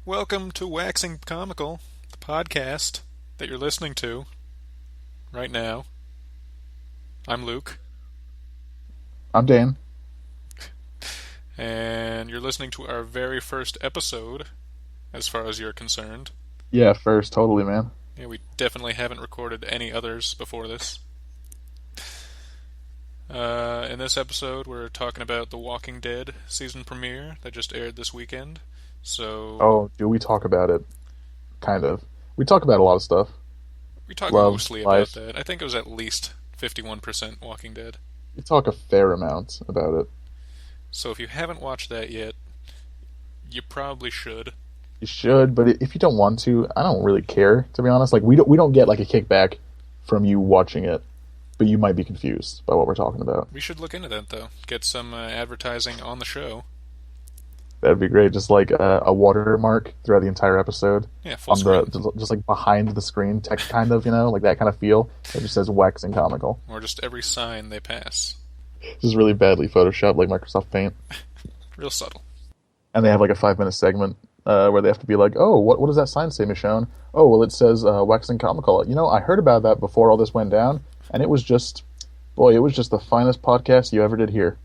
Welcome to Waxing Comical, the podcast that you're listening to right now. I'm Luke, I'm Dan. and you're listening to our very first episode, as far as you're concerned. Yeah, first, totally, man. Yeah, we definitely haven't recorded any others before this. In this episode, we're talking about The Walking Dead season premiere that just aired this weekend. So, Oh, do we talk about it? Kind of. We talk about a lot of stuff. we talk Love, mostly about life. that. I think it was at least 51% Walking Dead. We talk a fair amount about it. So if you haven't watched that yet, you probably should. You should, but if you don't want to, I don't really care, to be honest. Like, we don't get, like, a kickback from you watching it, but you might be confused by what we're talking about. We should look into that, though. Get some advertising on the show. That'd be great. Just, like, a watermark throughout the entire episode. Yeah, full On screen. just, like, behind the screen, text kind of, like, that kind of feel. It just says Waxing Comical. Or just every sign they pass. This is really badly photoshopped, like Microsoft Paint. Real subtle. And they have like a 5 minute segment where they have to be like, "Oh, what does that sign say, Michonne? Oh, well, it says Waxing Comical. I heard about that before all this went down, and it was just, boy, it was just the finest podcast you ever did hear."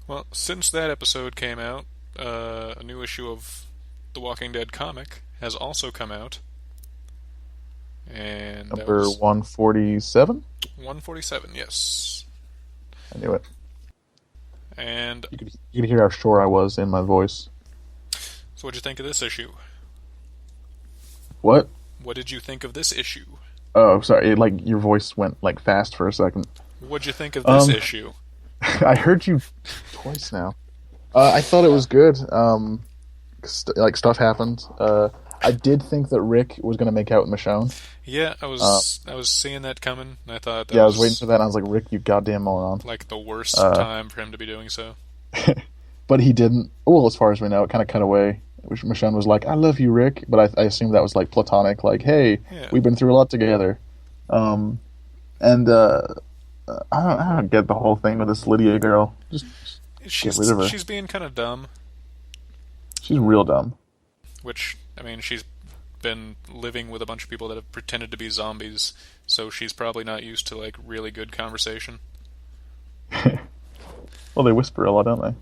Well, since that episode came out, a new issue of The Walking Dead comic has also come out. And that Number was 147. 147, yes. I knew it. And You could hear how sure I was in my voice. so what'd you think of this issue? What? What did you think of this issue? Oh, sorry. Like your voice went like fast for a second. What'd you think of this Um, issue? I heard you twice now. I thought it was good. Like stuff happened. I did think that Rick was going to make out with Michonne. Yeah, I was seeing that coming, and I thought that Yeah, I was waiting for that, and I was like, Rick, you goddamn moron. like the worst Uh, time for him to be doing so. But he didn't. Well, as far as we know, it kind of cut away. Michonne was like, "I love you, Rick," but I assumed that was like platonic, like, "Hey, Yeah. we've been through a lot together." And I don't get the whole thing with this Lydia girl. Just She's get rid of her. she's being kind of dumb, She's real dumb. which I mean, she's been living with a bunch of people that have pretended to be zombies, so she's probably not used to like really good conversation. Well, they whisper a lot, don't they?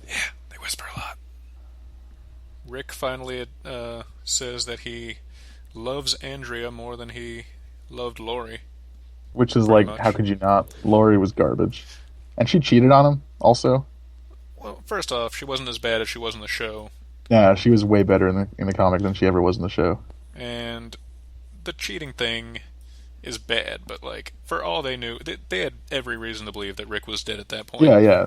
Yeah, they whisper a lot. Rick finally says that he loves Andrea more than he loved Lori. Which is Pretty like, much. how could you not? Lori was garbage, and she cheated on him. Also, Well, first off, she wasn't as bad as she was in the show, yeah, she was way better in the comic than she ever was in the show. and the cheating thing is bad, but like for all they knew, they had every reason to believe that Rick was dead at that point. Yeah, yeah.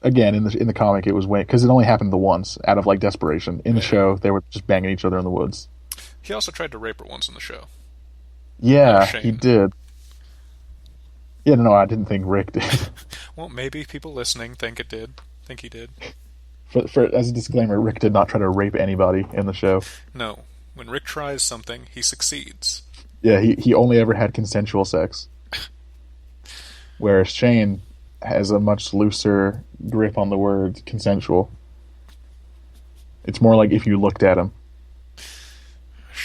Again, in the comic, it was way because it only happened the once out of like desperation. In the Yeah. show, they were just banging each other in the woods. He also tried to rape her once in the show. Yeah, Shane. he did. Yeah, no, I didn't think Rick did. Well, maybe people listening think it did. Think he did. For as a disclaimer, Rick did not try to rape anybody in the show. No. When Rick tries something, he succeeds. Yeah, he only ever had consensual sex. Whereas Shane has a much looser grip on the word consensual. It's more like if you looked at him,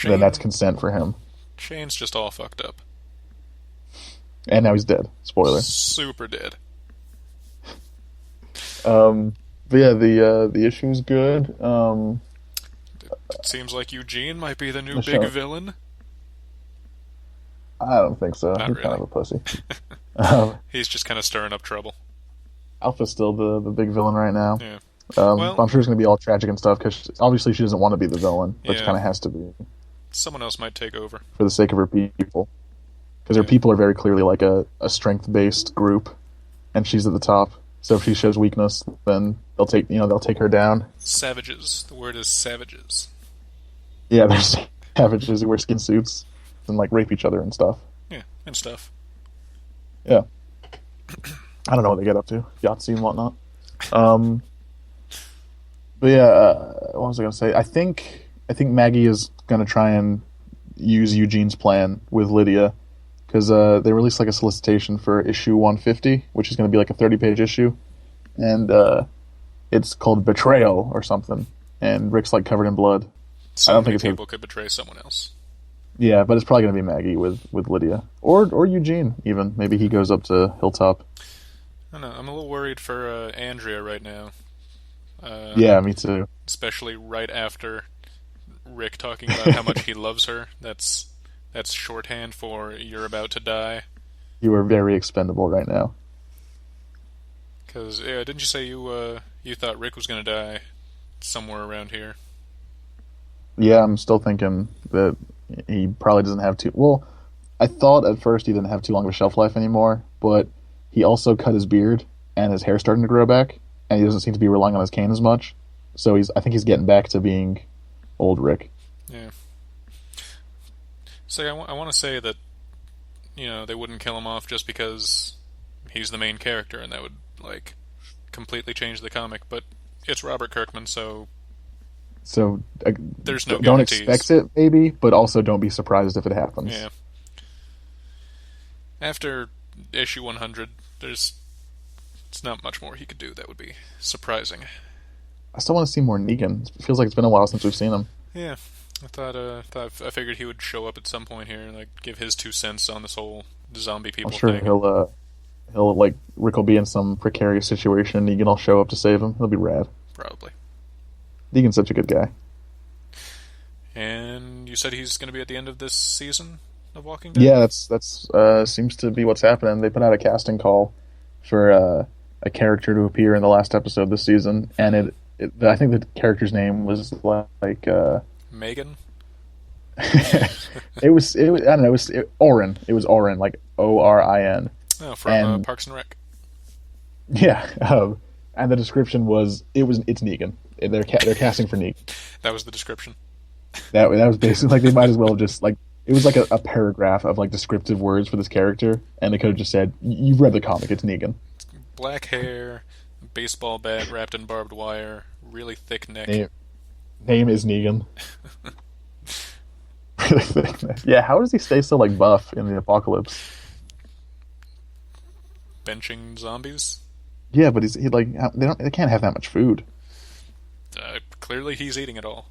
then that's consent for him. Shane's just all fucked up. And now he's dead. Spoiler. Super dead. But yeah, the issue is good. It seems like Eugene might be the new Michelle. big villain. I don't think so. Not He's kind really. of a pussy. um, He's just kind of stirring up trouble. Alpha's still the big villain right now. Yeah. But I'm sure it's going to be all tragic and stuff because obviously she doesn't want to be the villain, but she Yeah. kind of has to be Someone else might take over. for the sake of her people. Because her Yeah. people are very clearly like a strength-based group, and she's at the top. So if she shows weakness, then they'll take her down. Savages. The word is savages. Yeah, there's savages who wear skin suits and like rape each other and stuff. Yeah, and stuff. Yeah. I don't know what they get up to. Yahtzee and whatnot. But yeah, what was I going to say? I think Maggie is going to try and use Eugene's plan with Lydia because they released like a solicitation for issue 150, which is going to be like a 30-page issue, and it's called Betrayal or something. and Rick's like covered in blood. I So don't many think it's people could betray someone else. Yeah, but it's probably gonna be Maggie with Lydia or Eugene even. Maybe he goes up to Hilltop. I don't know. I'm a little worried for Andrea right now. Yeah, me too. Especially right after Rick talking about how much he loves her. That's shorthand for you're about to die. You are very expendable right now. Because didn't you say you thought Rick was gonna die somewhere around here? Yeah, I'm still thinking that he probably doesn't have too. Well, I thought at first he didn't have too long of a shelf life anymore, but he also cut his beard and his hair's starting to grow back, and he doesn't seem to be relying on his cane as much. So I think he's getting back to being old Rick. Yeah. So I want to say that they wouldn't kill him off just because he's the main character, and that would like completely change the comic. But it's Robert Kirkman, so there's no don't guarantees. expect it, maybe, but also don't be surprised if it happens. Yeah. After issue 100, it's not much more he could do that would be surprising. I still want to see more Negan. It feels like it's been a while since we've seen him. Yeah, I figured he would show up at some point here and like give his 2 cents on this whole zombie people I'm sure thing. he'll like Rick will be in some precarious situation. Negan will show up to save him. He'll be rad. Probably. Negan's such a good guy. And you said he's going to be at the end of this season of Walking Dead? Yeah, that's seems to be what's happening. They put out a casting call for a character to appear in the last episode this season, and I think the character's name was like Megan. it was I don't know. It was Orin. It was Orin, like Orin. Oh, from Parks and Rec. Yeah, and the description was it's Negan. They're casting for Negan. That was the description. That was basically like they might as well have just like it was like a paragraph of like descriptive words for this character, and they could have just said, "You've read the comic. It's Negan." Black hair, baseball bat wrapped in barbed wire, really thick neck. Name is Negan. Really thick neck. Yeah, how does he stay so like buff in the apocalypse? Benching zombies. Yeah, but he like they can't have that much food. Clearly, he's eating it all.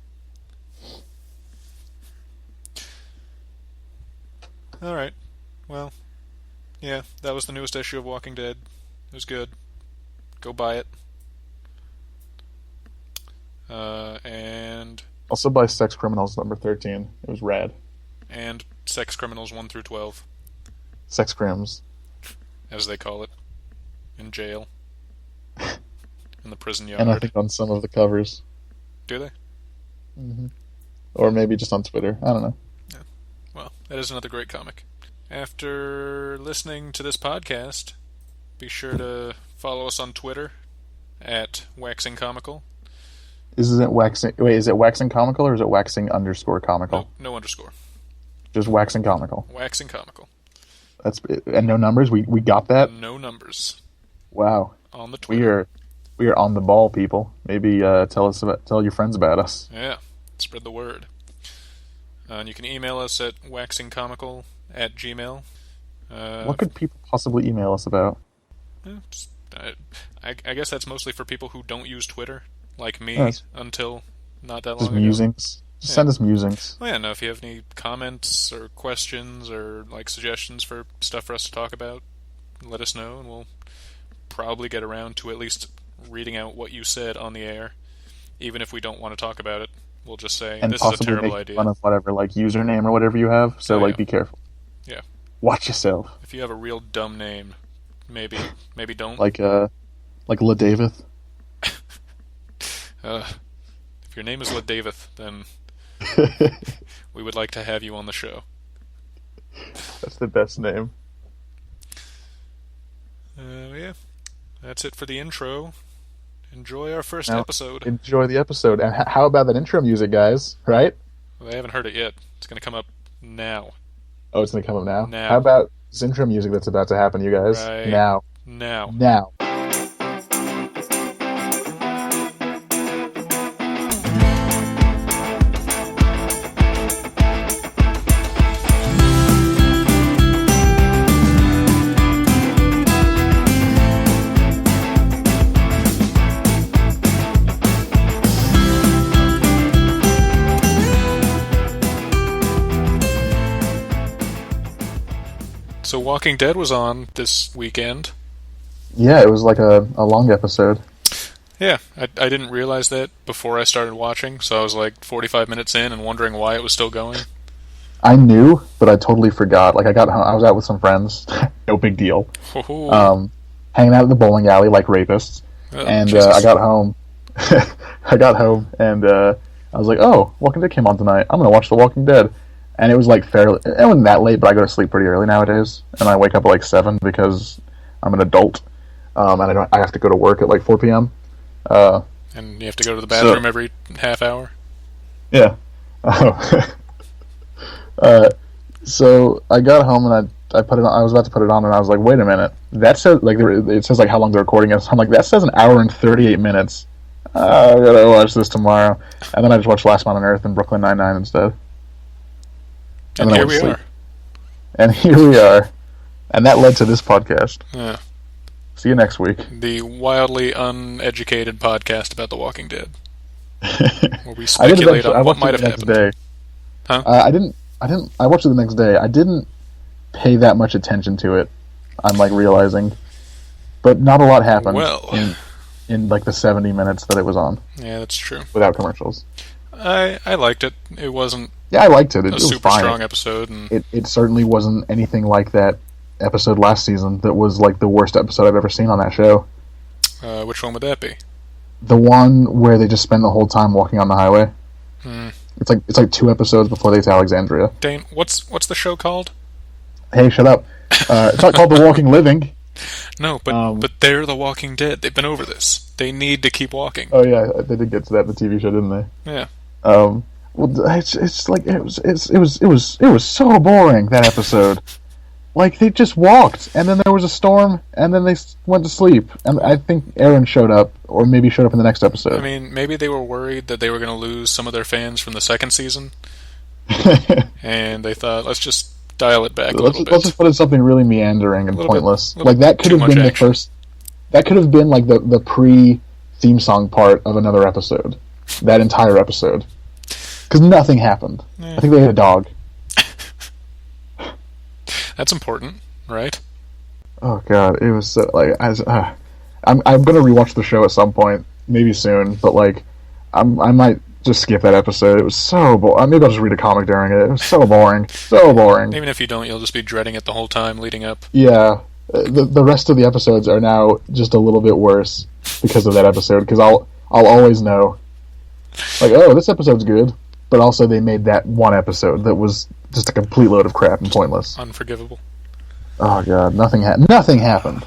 All right. Well, yeah, that was the newest issue of Walking Dead. It was good. Go buy it. And Also buy Sex Criminals number 13. It was rad. And Sex Criminals 1 through 12. Sex Crims, as they call it, in jail, in the prison yard. and I think on some of the covers. Do they? Mm-hmm. Or maybe just on Twitter. I don't know. Yeah. Well, that is another great comic. After listening to this podcast, be sure to follow us on Twitter at Waxing Comical. Is it waxing? Wait, is it Waxing Comical or is it Waxing _ Comical? No underscore. Just Waxing Comical. Waxing Comical. That's and no numbers. We got that. No numbers. Wow. On the Twitter. We are on the ball, people. Maybe tell your friends about us. Yeah. Spread the word. And you can email us at waxingcomical@gmail. What could people possibly email us about? I guess that's mostly for people who don't use Twitter, like me, until not that long Just ago. musings. Just send us musings. Oh yeah, no, if you have any comments or questions or like suggestions for stuff for us to talk about, let us know, and we'll probably get around to at least reading out what you said on the air, even if we don't want to talk about it. We'll just say, and this is a possibly terrible make idea. fun of whatever like username or whatever you have. So be careful. Yeah. Watch yourself. If you have a real dumb name, maybe don't. Like LaDavith. If your name is LaDavith, then we would like to have you on the show. That's the best name. Yeah. That's it for the intro. Enjoy our first now, episode. Enjoy the episode. And how about that intro music, guys? Right? Well, they haven't heard it yet. It's going to come up now. Oh, it's going to come up now? Now. How about this intro music that's about to happen, you guys? Right. Now. Now. So Walking Dead was on this weekend. Yeah, it was like a long episode. Yeah, I didn't realize that before I started watching, so I was like 45 minutes in and wondering why it was still going. I knew, but I totally forgot. Like, I got home, I was out with some friends. No big deal. Hanging out at the bowling alley like rapists. And I got home. I got home, and I was like, oh, Walking Dead came on tonight. I'm going to watch The Walking Dead. And it was like fairly... It wasn't that late, but I go to sleep pretty early nowadays. And I wake up at like 7 because I'm an adult. And I have to go to work at like 4 p.m. And you have to go to the bathroom every half hour? Yeah. So I got home and I put it on. I was about to put it on, and I was like, "Wait a minute! That says like it says like how long the recording is." I'm like, "That says an hour and 38 minutes." I gotta watch this tomorrow, and then I just watched Last Man on Earth and Brooklyn Nine-Nine instead. And here we are. And here we are, and that led to this podcast. Yeah. See you next week. The wildly uneducated podcast about The Walking Dead, where we speculate on what might have happened. Day. Huh? I didn't. I watched it the next day. I didn't pay that much attention to it. I'm like realizing, but not a lot happened. In like the 70 minutes that it was on. Yeah, that's true. Without commercials. I liked it. It wasn't. Yeah, I liked it. It was a super strong episode, and it certainly wasn't anything like that episode last season. That was like the worst episode I've ever seen on that show. Which one would that be? The one where they just spend the whole time walking on the highway. It's like 2 episodes before they get to Alexandria. Dane, what's the show called? Hey, shut up! It's not called The Walking Living. No, but they're The Walking Dead. They've been over this. They need to keep walking. Oh yeah, they did get to that in the TV show, didn't they? Yeah. Well, it's like it was so boring, that episode. Like, they just walked, and then there was a storm, and then they went to sleep. And I think Aaron showed up, or maybe showed up in the next episode. I mean, maybe they were worried that they were going to lose some of their fans from the second season, and they thought, let's just dial it back a little bit. Let's just put in something really meandering and pointless. Like, that could have been the first... That could have been, like, the pre-theme song part of another episode. That entire episode. Because nothing happened. I think they had a dog. That's important, right? Oh god, it was so, like I'm gonna rewatch the show at some point, maybe soon. But like, I might just skip that episode. It was so boring. Maybe I'll just read a comic during it. It was so boring, so boring. Even if you don't, you'll just be dreading it the whole time leading up. Yeah, the rest of the episodes are now just a little bit worse because of that episode. Because I'll always know, like, oh, this episode's good. But also, they made that one episode that was just a complete load of crap and pointless. Unforgivable. Oh god, nothing happened.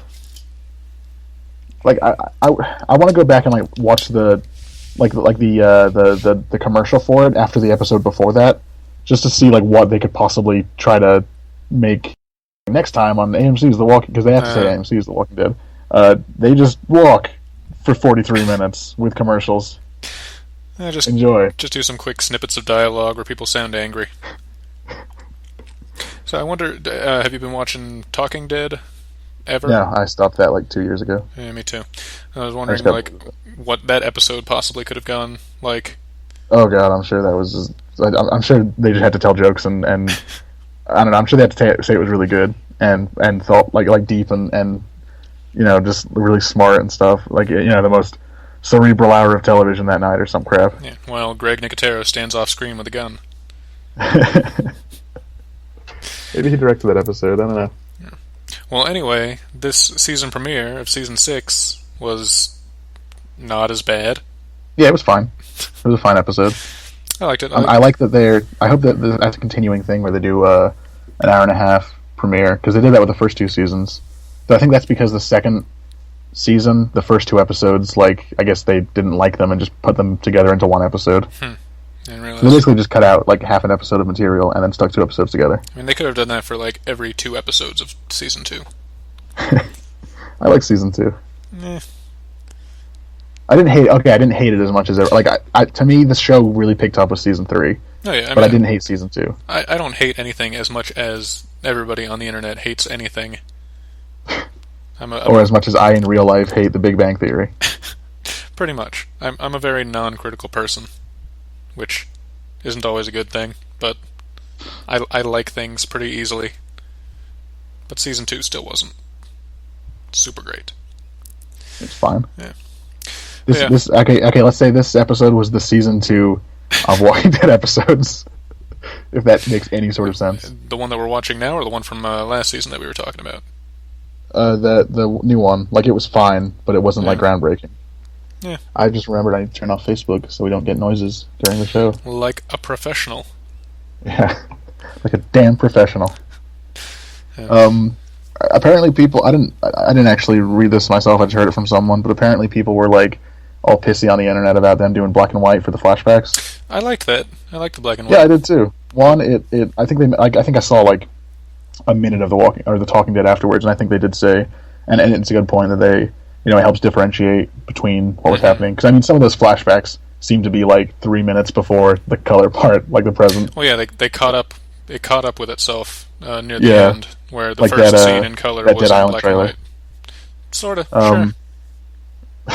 Like, I want to go back and like watch the commercial for it after the episode before that, just to see like what they could possibly try to make next time on AMC's The Walking, because they have to say AMC's The Walking Dead. They just walk for 43 minutes with commercials. Just enjoy. Just do some quick snippets of dialogue where people sound angry. So I wonder, have you been watching Talking Dead ever? No, I stopped that like 2 years ago. Yeah, me too. I was wondering like what that episode possibly could have gone like. Oh god, I'm sure that was just, I'm sure they just had to tell jokes and I don't know. I'm sure they had to say it was really good and thought like deep and you know, just really smart and stuff. Like, you know, the most cerebral hour of television that night or some crap. Yeah, while Greg Nicotero stands off screen with a gun. Maybe he directed that episode, I don't know. Yeah. Well, anyway, this season premiere of Season 6 was not as bad. Yeah, it was fine. It was a fine episode. I liked it. I like that I hope that that's a continuing thing where they do an hour and a half premiere, because they did that with the first 2 seasons. But I think that's because the second season, the first 2 episodes, like, I guess they didn't like them and just put them together into one episode. Didn't realize. So they basically just cut out like half an episode of material and then stuck 2 episodes together. I mean, they could have done that for like every 2 episodes of season 2. I like season 2. Eh. I didn't hate it as much as ever. Like, to me, the show really picked up with season 3. Oh yeah, I didn't hate season 2. I don't hate anything as much as everybody on the internet hates anything. Or as much as I in real life hate The Big Bang Theory. Pretty much. I'm a very non-critical person, which isn't always a good thing, but I like things pretty easily. But season 2 still wasn't super great. It's fine. Yeah. Okay. Let's say this episode was the season 2 of Walking Dead episodes, if that makes any sort of sense. The one that we're watching now, or the one from last season that we were talking about? The new one. Like, it was fine, but it wasn't like groundbreaking. Yeah. I just remembered I need to turn off Facebook so we don't get noises during the show. Like a professional. Yeah, like a damn professional. Yeah. Apparently, people. I didn't actually read this myself. I just heard it from someone. But apparently, people were like all pissy on the internet about them doing black and white for the flashbacks. I liked that. I liked the black and white. Yeah, I did too. One, I think I saw like a minute of the Talking Dead afterwards, and I think they did say, and it's a good point that they, it helps differentiate between what was happening. Because I mean, some of those flashbacks seem to be like 3 minutes before the color part, like the present. Well, yeah, they caught up. It caught up with itself near the end, where the like first that, scene in color that was Dead in Island black trailer. and white. Sort of. Sure.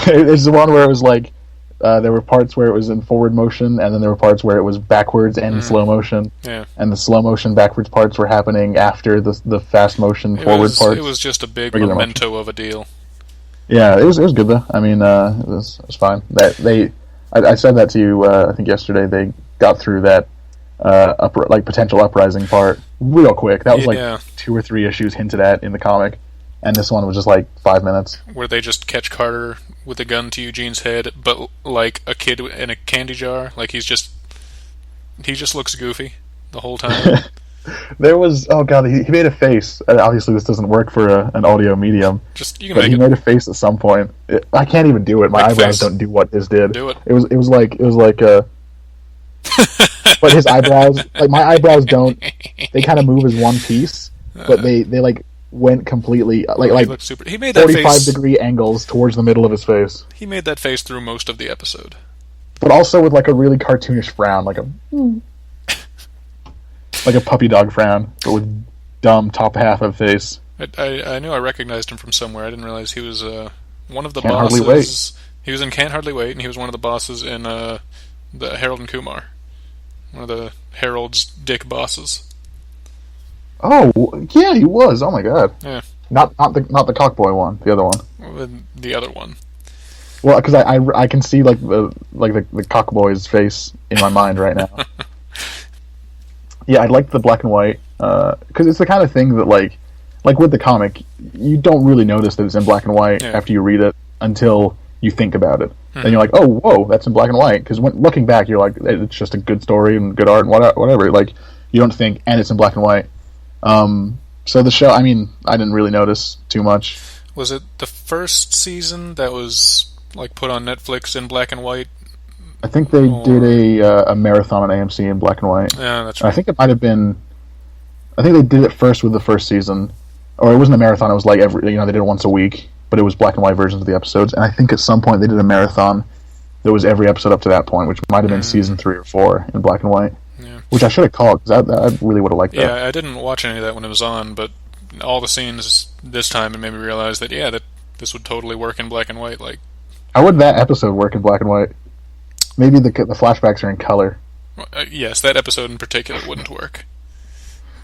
It's the one where it was like there were parts where it was in forward motion, and then there were parts where it was backwards and slow motion. Yeah. And the slow motion backwards parts were happening after the fast motion forward parts. It was just a big Regular memento motion. of a deal. Yeah, it was good though. I mean, it was fine. I said that to you. I think yesterday they got through that potential uprising part real quick. That was like 2 or 3 issues hinted at in the comic, and this one was just like 5 minutes. Where they just catch Carter with a gun to Eugene's head, but like a kid in a candy jar. Like he just looks goofy the whole time. There was he made a face. Obviously, this doesn't work for an audio medium. He made a face at some point. I can't even do it. My eyebrows don't do what his did. Do it. It was like but his eyebrows, like my eyebrows don't. They kind of move as one piece, but they like went completely like super. He made that 45-degree angles towards the middle of his face. He made that face through most of the episode, but also with like a really cartoonish frown, like a puppy dog frown, but with dumb top half of face. I knew I recognized him from somewhere. I didn't realize he was one of the Can't bosses. Hardly Wait. He was in Can't Hardly Wait, and he was one of the bosses in the Harold and Kumar. One of the Harold's dick bosses. Oh yeah, he was. Oh my god. Yeah. Not the cockboy one. The other one. The other one. Well, because I can see like the cockboy's face in my mind right now. Yeah, I liked the black and white because it's the kind of thing that like with the comic, you don't really notice that it's in black and white after you read it until you think about it. Then you're like, oh, whoa, that's in black and white. Because when looking back, you're like, it's just a good story and good art and whatever. Like, you don't think, and it's in black and white. So the show, I mean, I didn't really notice too much. Was it the first season that was like put on Netflix in black and white? I think they did a marathon on AMC in black and white. Yeah, that's right. I think it might have been. I think they did it first with the first season, or it wasn't a marathon. It was like they did it once a week. But it was black and white versions of the episodes, and I think at some point they did a marathon that was every episode up to that point, which might have been season 3 or 4 in black and white, which I should have called, because I really would have liked that. Yeah, I didn't watch any of that when it was on, but all the scenes this time it made me realize that, that this would totally work in black and white. Like, how would that episode work in black and white? Maybe the flashbacks are in color. Yes, that episode in particular wouldn't work.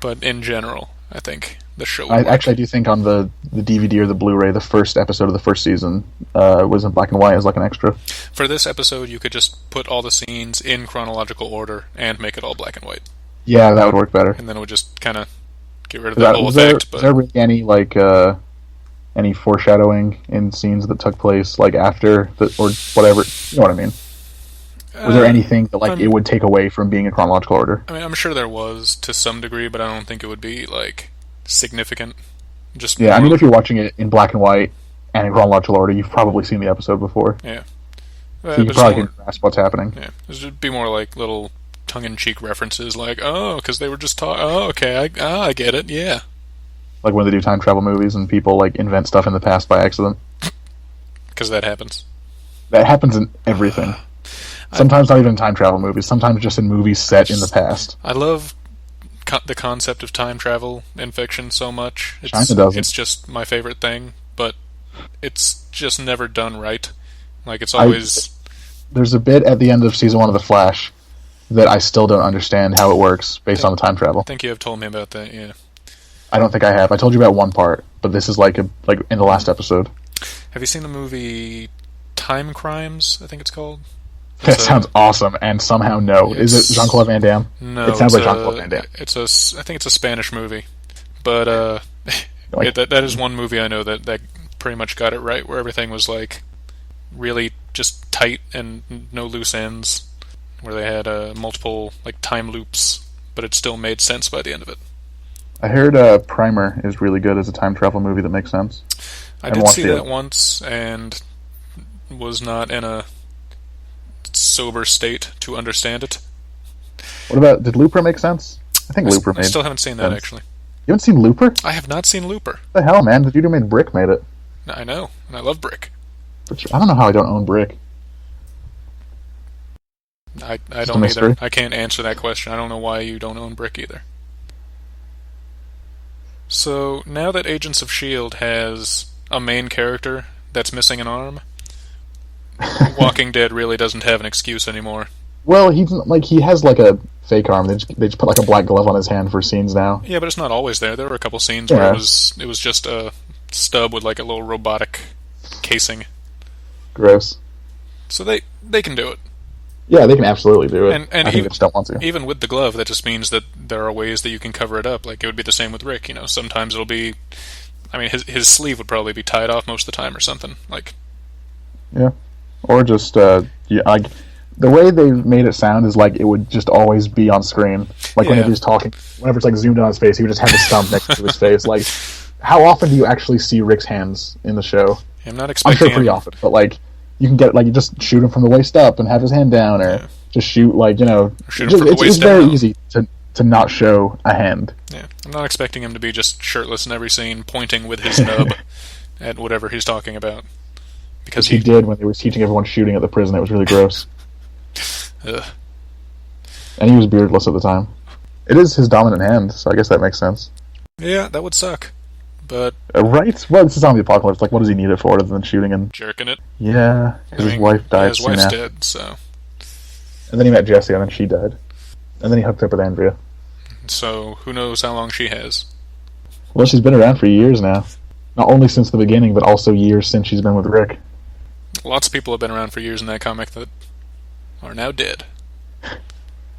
But in general, I think the show would work. I do think on the DVD or the Blu-ray, the first episode of the first season was in black and white as like an extra. For this episode, you could just put all the scenes in chronological order and make it all black and white. Yeah, that would work better. And then it would just kind of get rid of that whole effect. Was there really any any foreshadowing in scenes that took place like after or whatever? You know what I mean? Was there anything that it would take away from being in chronological order? I mean, I'm sure there was to some degree, but I don't think it would be like significant. I mean, if you're watching it in black and white and in chronological order, you've probably seen the episode before. Yeah, so you probably can grasp what's happening. Yeah, it would be more like little tongue-in-cheek references, like because they were just talking. Oh, okay, I get it. Yeah, like when they do time travel movies and people like invent stuff in the past by accident. Because that happens. That happens in everything. Sometimes not even in time travel movies. Sometimes just in movies set in the past. I love the concept of time travel in fiction so much. China doesn't. It's just my favorite thing, but it's just never done right. Like, it's always... There's a bit at the end of season 1 of The Flash that I still don't understand how it works based on the time travel. I think you have told me about that, yeah. I don't think I have. I told you about one part, but this is like in the last episode. Have you seen the movie Time Crimes, I think it's called? That sounds awesome, and somehow no. Is it Jean-Claude Van Damme? No. It sounds like Jean-Claude Van Damme. I think it's a Spanish movie. But that is one movie I know that pretty much got it right, where everything was like really just tight and no loose ends, where they had multiple like time loops, but it still made sense by the end of it. I heard Primer is really good as a time travel movie that makes sense. I did see that once, and was not in a sober state to understand it. What about, did Looper make sense? I think Looper made I still haven't seen that, actually. You haven't seen Looper? I have not seen Looper. What the hell, man? The dude who made Brick made it. I know, and I love Brick. I don't know how I don't own Brick. I don't either. I can't answer that question. I don't know why you don't own Brick either. So, now that Agents of S.H.I.E.L.D. has a main character that's missing an arm, Walking Dead really doesn't have an excuse anymore. Well, he has like a fake arm. They just put like a black glove on his hand for scenes now. Yeah, but it's not always there. There were a couple scenes where it was just a stub with like a little robotic casing. Gross. So they can do it. Yeah, they can absolutely do it. And I think they just don't want to. Even with the glove, that just means that there are ways that you can cover it up. Like, it would be the same with Rick. You know, sometimes it'll be... I mean, his sleeve would probably be tied off most of the time or something. Like... Yeah. Or just, like... The way they made it sound is like it would just always be on screen. Like, whenever he's talking, whenever it's like zoomed in on his face, he would just have his thumb next to his face. Like, how often do you actually see Rick's hands in the show? I'm not expecting I'm sure pretty often, but like... You can get, like, you just shoot him from the waist up and have his hand down, or just shoot, like, you know... It's very easy to not show a hand. Yeah, I'm not expecting him to be just shirtless in every scene, pointing with his nub at whatever he's talking about. Because he did when he was teaching everyone shooting at the prison. It was really gross. Ugh. And he was beardless at the time. It is his dominant hand, so I guess that makes sense. Yeah, that would suck. But... right? Well, it's a zombie apocalypse. Like, what does he need it for other than shooting and... jerking it? Yeah, because his wife died his wife's dead, so... And then he met Jessie, and then she died. And then he hooked up with Andrea. So, who knows how long she has? Well, she's been around for years now. Not only since the beginning, but also years since she's been with Rick. Lots of people have been around for years in that comic that are now dead.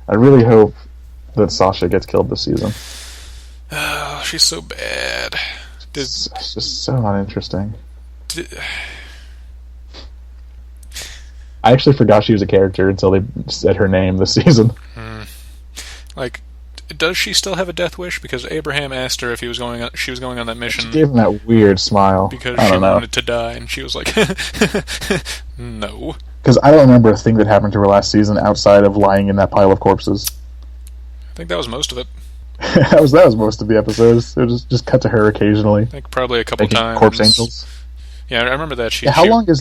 I really hope that Sasha gets killed this season. Oh, she's so bad. It's just so not interesting. I actually forgot she was a character until they said her name this season. Like, does she still have a death wish? Because Abraham asked her if she was going on that mission. She gave him that weird smile. Because she wanted to die, and she was like, no. Because I don't remember a thing that happened to her last season outside of lying in that pile of corpses. I think that was most of it. that was most of the episodes. It was just cut to her occasionally. I think probably a couple times. Corpse angels. Yeah, I remember that. How long is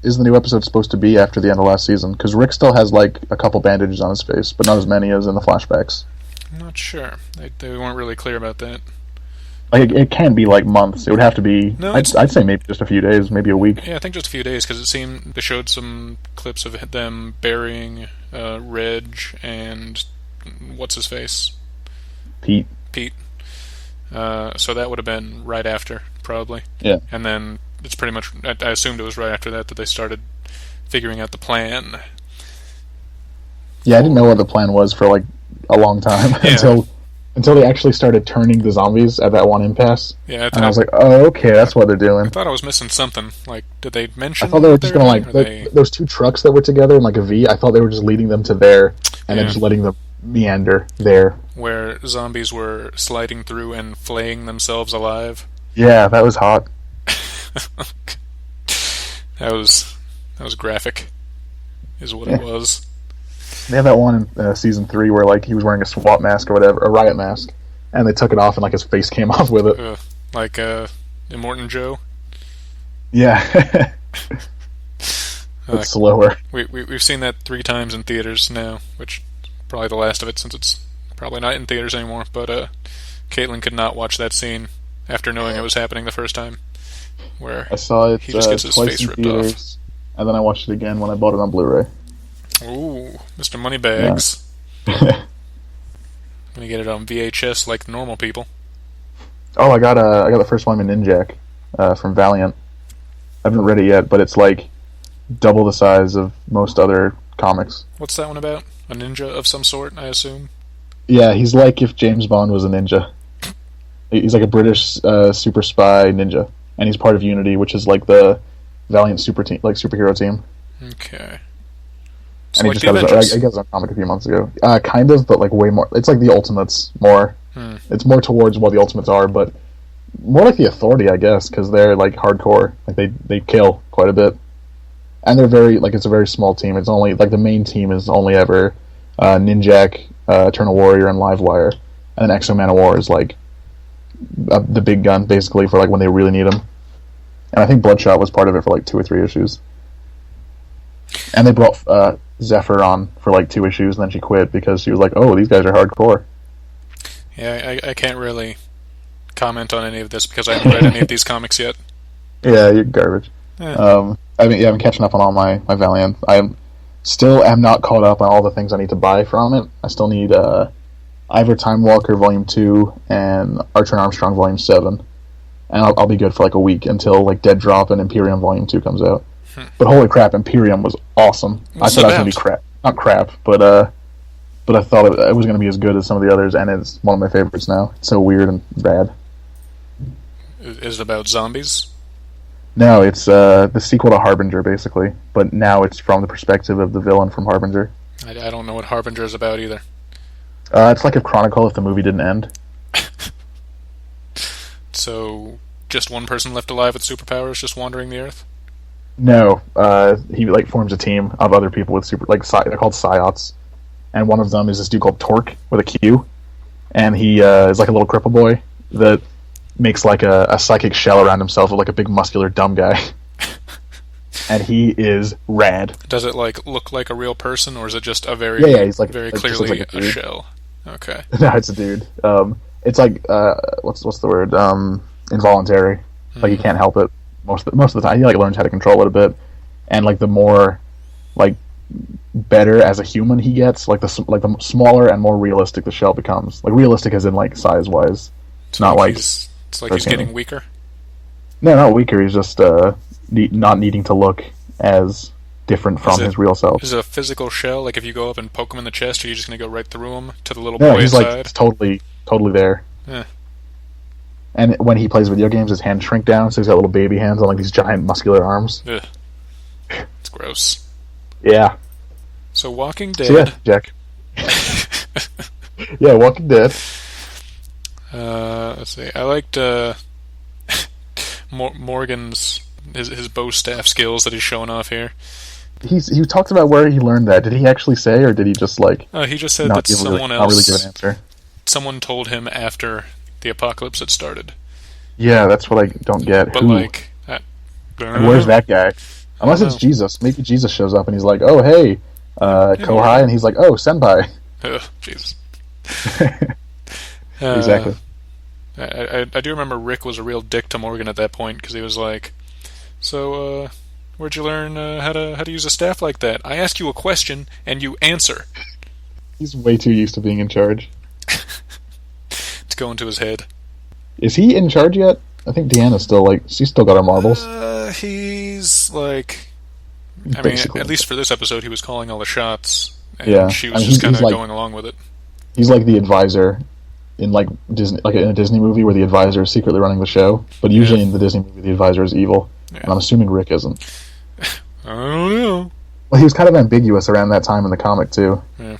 the new episode supposed to be after the end of last season? Because Rick still has like a couple bandages on his face, but not as many as in the flashbacks. I'm not sure. They weren't really clear about that. Like it can't be like months. It would have to be. No, I'd say maybe just a few days, maybe a week. Yeah, I think just a few days because it seemed they showed some clips of them burying Reg and what's his face. Pete. So that would have been right after, probably. Yeah. And then it's pretty much... I assumed it was right after that they started figuring out the plan. Yeah, I didn't know what the plan was for, like, a long time. Yeah. until they actually started turning the zombies at that one impasse. Yeah. And I was like, oh, okay, that's what they're doing. I thought I was missing something. Like, did they mention... I thought they were just going to, like... Those two trucks that were together in, like, a V, I thought they were just leading them to there, and then just letting them meander there. Where zombies were sliding through and flaying themselves alive. Yeah, that was hot. That was graphic, is what it was. They had that one in season 3 where like he was wearing a SWAT mask or whatever, a riot mask, and they took it off and like his face came off with it. Like Immortan Joe. Yeah. It's slower. We've seen that 3 times in theaters now, which is probably the last of it since it's probably not in theaters anymore. But Caitlin could not watch that scene after knowing it was happening the first time. Where I saw it he just gets his face ripped off. And then I watched it again when I bought it on Blu-ray. Ooh, Mr. Moneybags. Yeah. Gonna get it on VHS like normal people. Oh, I got the first one in Ninjak from Valiant. I haven't read it yet, but it's like double the size of most other comics. What's that one about? A ninja of some sort, I assume? Yeah, he's like if James Bond was a ninja. He's like a British super spy ninja, and he's part of Unity, which is like the Valiant superhero team. Okay. So And he like just the got Avengers. I guess a comic a few months ago. Kind of, but like way more. It's like the Ultimates more. Hmm. It's more towards what the Ultimates are, but more like the Authority, I guess, because they're like hardcore. Like they kill quite a bit, and they're very like it's a very small team. It's only like the main team is only ever Ninjak, Eternal Warrior, and Livewire, and then Exo Man of War is like the big gun basically for like when they really need them. And I think Bloodshot was part of it for like 2 or 3 issues. And they brought Zephyr on for like 2 issues, and then she quit because she was like, "Oh, these guys are hardcore." Yeah, I can't really comment on any of this because I haven't read any of these comics yet. Yeah, you're garbage. I mean, yeah, I'm catching up on all my Valiant. I am not caught up on all the things I need to buy from it. I still need Ivor Time Walker Volume 2 and Archer and Armstrong Volume 7. And I'll be good for like a week until like Dead Drop and Imperium Volume 2 comes out. But holy crap, Imperium was awesome. What's I thought it it was going to be crap. Not crap, but I thought it was going to be as good as some of the others, and it's one of my favorites now. It's so weird and bad. Is it about zombies? No, it's the sequel to Harbinger, basically. But now it's from the perspective of the villain from Harbinger. I don't know what Harbinger is about either. It's like a Chronicle if the movie didn't end. So, just one person left alive with superpowers just wandering the earth? No, he like forms a team of other people with they're called Psiots, and one of them is this dude called Torque with a Q, and he is like a little cripple boy that makes like a psychic shell around himself of like a big muscular dumb guy, and he is rad. Does it like look like a real person, or is it just a Yeah, he's like very just clearly looks like a a dude. shell? Okay. No, it's a dude. It's like what's the word? Involuntary. Like he can't help it most of the time. He like learns how to control it a bit, and like the more like better as a human he gets, like the smaller and more realistic the shell becomes. Like realistic as in like size wise. It's not like it's like he's getting weaker. No, not weaker. He's just not needing to look as different from his real self. Is it a physical shell? Like if you go up and poke him in the chest, are you just going to go right through him to the little No, boy he's inside? like totally there. Yeah. And when he plays video games, his hands shrink down, so he's got little baby hands on like these giant muscular arms. Ugh. It's gross. Yeah. So Walking Dead. So yeah, Jack. Yeah, Walking Dead. Let's see. I liked Morgan's his bow staff skills that he's showing off here. He talked about where he learned that. Did he actually say, or did he just like? He just said not that someone not really else. give an answer. Someone told him after the apocalypse had started. Yeah, that's what I don't get. But Who? like, And where's that guy? Unless it's Jesus. Maybe Jesus shows up and he's like, "Oh hey, Kohai," and he's like, "Oh Senpai." Ugh, Jesus. Exactly. I do remember Rick was a real dick to Morgan at that point because he was like, "So, where'd you learn how to use a staff like that? I ask you a question and you answer." He's way too used to being in charge. It's going to his head. Is he in charge yet? I think Deanna's still like she's still got her marbles. He's like, I Basically. mean, at least for this episode, he was calling all the shots, and Yeah. she was I mean, just kind he's of like- going along with it. He's like the advisor in like Disney, like in a Disney movie where the advisor is secretly running the show. But usually in the Disney movie, the advisor is evil, and I'm assuming Rick isn't. I don't know. Well, he was kind of ambiguous around that time in the comic too. Yeah.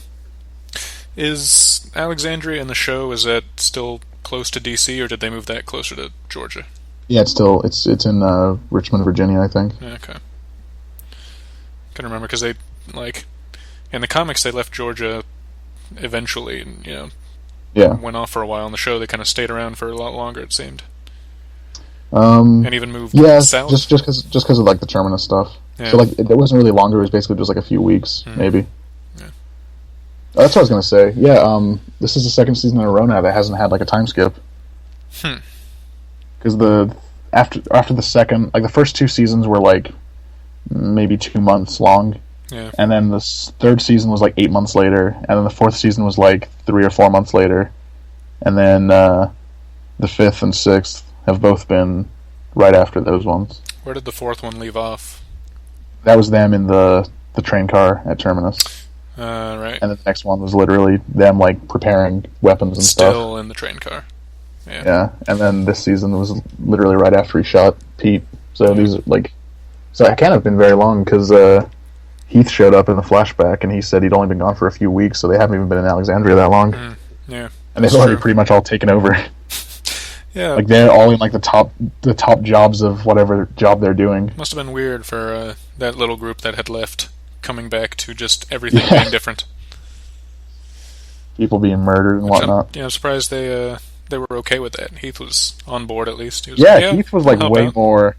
Is Alexandria in the show, is that still close to DC, or did they move that closer to Georgia? Yeah, it's in Richmond, Virginia, I think. Yeah, okay. Couldn't remember, because they, like, in the comics they left Georgia eventually, and, went off for a while. In the show they kind of stayed around for a lot longer, it seemed. And even moved south. just because of like the Terminus stuff. Yeah. So like it wasn't really longer. It was basically just like a few weeks, maybe. Yeah. That's what I was gonna say. Yeah, this is the second season in a row now that hasn't had like a time skip. Because after the second, like the first 2 seasons were like maybe 2 months long. Yeah. And then the third season was like 8 months later, and then the fourth season was like 3 or 4 months later, and then the 5th and 6th have both been right after those ones. Where did the 4th one leave off? That was them in the train car at Terminus. Right. And the next one was literally them, like, preparing weapons and stuff. Still in the train car. Yeah. And then this season was literally right after he shot Pete. So these are, like... So it can't have been very long, because Heath showed up in the flashback, and he said he'd only been gone for a few weeks, so they haven't even been in Alexandria that long. Yeah. And they've already pretty much all taken over. Yeah. Like, they're all in, like, the top jobs of whatever job they're doing. Must have been weird for that little group that had left, coming back to just everything being different. People being murdered and whatnot. I'm surprised they were okay with that. Heath was on board at least. He was Heath was, like, way more,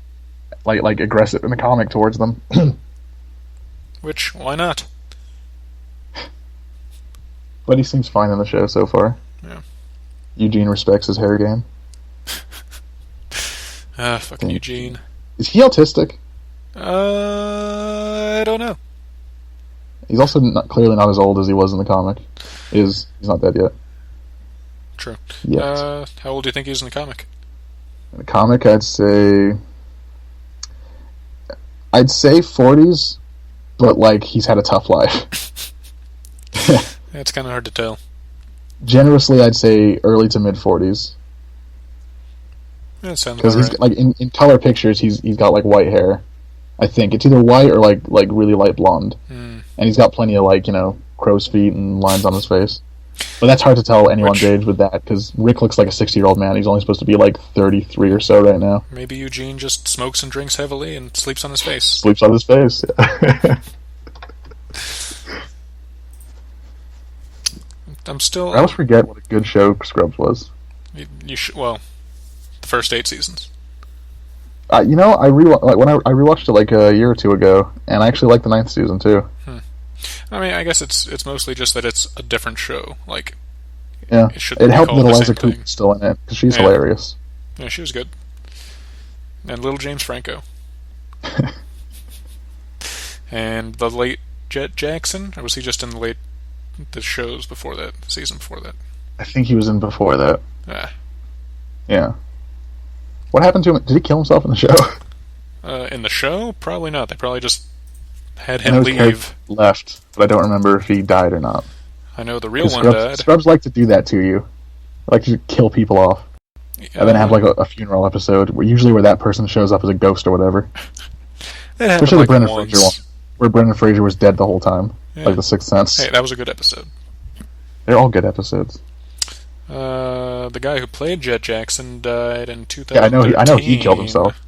like aggressive in the comic towards them. Which, why not? But he seems fine in the show so far. Yeah. Eugene respects his hair game. Fucking Eugene. Is he autistic? I don't know. He's also clearly not as old as he was in the comic. He's not dead yet. True. Yet. How old do you think he is in the comic? In the comic, I'd say 40s, but, like, he's had a tough life. It's kind of hard to tell. Generously, I'd say early to mid 40s. That sounds because he's right. like in color pictures, he's got like white hair. I think it's either white or like really light blonde, and he's got plenty of like crow's feet and lines on his face. But that's hard to tell anyone's age with that, because Rick looks like a 60-year-old man. He's only supposed to be like 33 or so right now. Maybe Eugene just smokes and drinks heavily and sleeps on his face. Sleeps on his face. Yeah. I always forget what a good show Scrubs was. Well, the first 8 seasons. I rewatched it like a year or two ago, and I actually liked the 9th season too. I mean, I guess it's mostly just that it's a different show. Like, yeah, it helped that Eliza Coupe was still in it, because she's hilarious. Yeah, she was good. And little James Franco. And the late Jet Jackson, or was he just in the shows before that, the season before that? I think he was in before that. Yeah. What happened to him? Did he kill himself in the show? In the show? Probably not. They probably just had him leave. Left, but I don't remember if he died or not. I know the real one died. Scrubs like to do that to you. They like to kill people off. And then have like a funeral episode where that person shows up as a ghost or whatever. Especially the Brendan Fraser one, where Brendan Fraser was dead the whole time, like The Sixth Sense. Hey, that was a good episode. They're all good episodes. The guy who played Jet Jackson died in 2013. Yeah, I know he killed himself.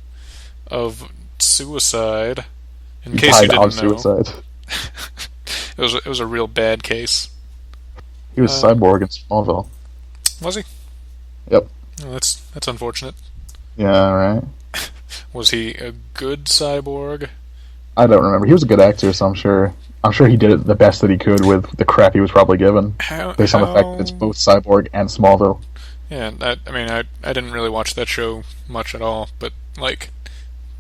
Of suicide. In he case you didn't know. Suicide. It was a real bad case. He was Cyborg in Smallville. Was he? Yep. Well, that's unfortunate. Yeah, right. Was he a good cyborg? I don't remember. He was a good actor, so I'm sure he did it the best that he could with the crap he was probably given, based on the fact that it's both Cyborg and Smallville. Yeah, I didn't really watch that show much at all, but like,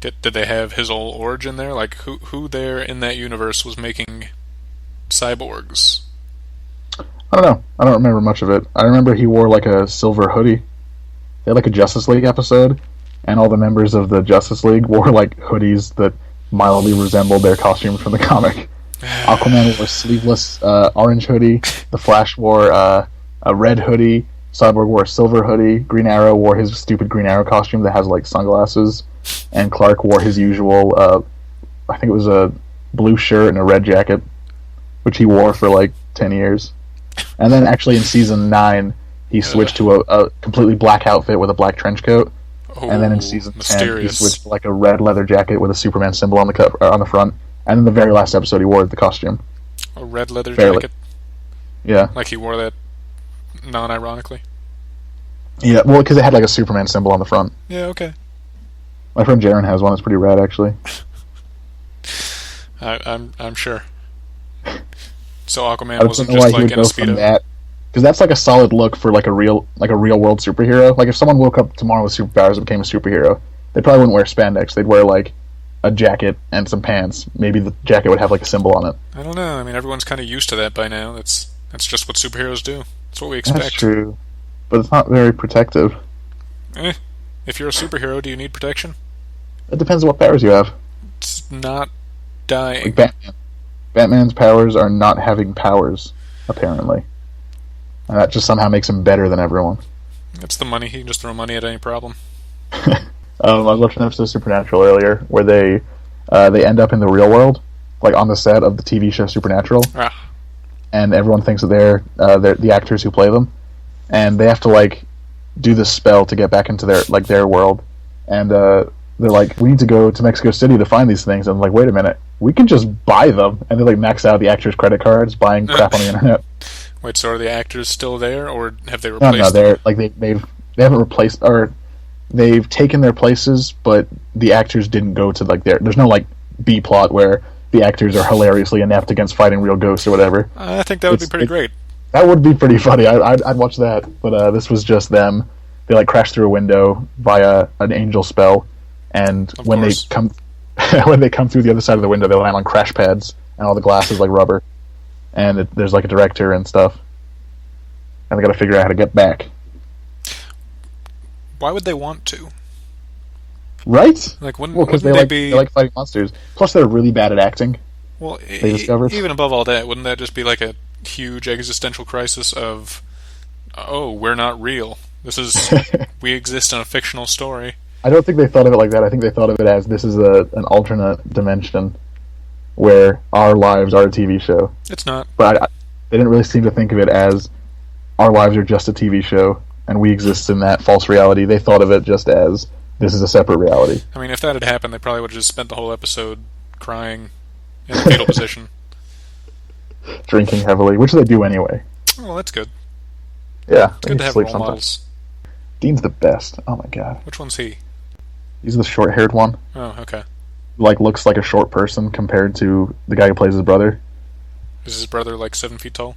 did they have his whole origin there? Like, who there in that universe was making cyborgs? I don't know. I don't remember much of it. I remember he wore like a silver hoodie. They had like a Justice League episode, and all the members of the Justice League wore like hoodies that mildly resembled their costumes from the comic. Aquaman wore a sleeveless orange hoodie. The Flash wore a red hoodie. Cyborg wore a silver hoodie. Green Arrow wore his stupid Green Arrow costume that has like sunglasses. And Clark wore his usual, I think it was a blue shirt and a red jacket, which he wore for like 10 years. And then actually in season 9, he switched to a completely black outfit with a black trench coat. And then in season 10, he switched to like a red leather jacket with a Superman symbol on the front. And in the very last episode, he wore the costume. A red leather jacket? Yeah. Like he wore that non-ironically? Yeah, well, because it had like a Superman symbol on the front. Yeah, okay. My friend Jaren has one. It's pretty rad, actually. I'm sure. So Aquaman wasn't just like in a Speedo? Because that's like a solid look for like a real world superhero. Like if someone woke up tomorrow with superpowers and became a superhero, they probably wouldn't wear spandex. They'd wear like a jacket and some pants. Maybe the jacket would have like a symbol on it. I don't know. I mean, everyone's kind of used to that by now. That's just what superheroes do. That's what we expect. That's true, but it's not very protective. Eh. If you're a superhero, do you need protection? It depends on what powers you have. It's not Like dying. Batman. Batman's powers are not having powers, apparently. And that just somehow makes him better than everyone. It's the money. He can just throw money at any problem. I was watching an episode of Supernatural earlier where they end up in the real world, like on the set of the TV show Supernatural, Ah. and everyone thinks that they're the actors who play them, and they have to like do this spell to get back into their world, and they're like, we need to go to Mexico City to find these things, and I'm like, wait a minute, we can just buy them, and they like max out the actors' credit cards buying crap on the internet. Wait, so are the actors still there, or have they No, replaced them? they're like they haven't replaced, or they've taken their places, but the actors didn't go to like there's no like B plot where the actors are hilariously inept against fighting real ghosts or whatever. I think that would be pretty great. That would be pretty funny. I'd watch that. But this was just them. They like crash through a window via an angel spell, and Of when course. they come when they come through the other side of the window, they land on crash pads, and all the glass is like rubber, and there's like a director and stuff, and they got to figure out how to get back. Why would they want to? Right? Like, Well, wouldn't because they be... they like fighting monsters. Plus, they're really bad at acting. Well, they discovered. even above all that, wouldn't that just be like a huge existential crisis of, oh, we're not real. This is... we exist in a fictional story. I don't think they thought of it like that. I think they thought of it as this is an alternate dimension where our lives are a TV show. It's not. But they didn't really seem to think of it as our lives are just a TV show and we exist in that false reality. They thought of it just as this is a separate reality. I mean, if that had happened, they probably would have just spent the whole episode crying in the fetal position. Drinking heavily, which they do anyway. Well, that's good. Yeah, It's good to have role models. Dean's the best. Oh my god. Which one's he? He's the short-haired one. Oh, okay. Like, looks like a short person compared to the guy who plays his brother. Is his brother like 7 feet tall?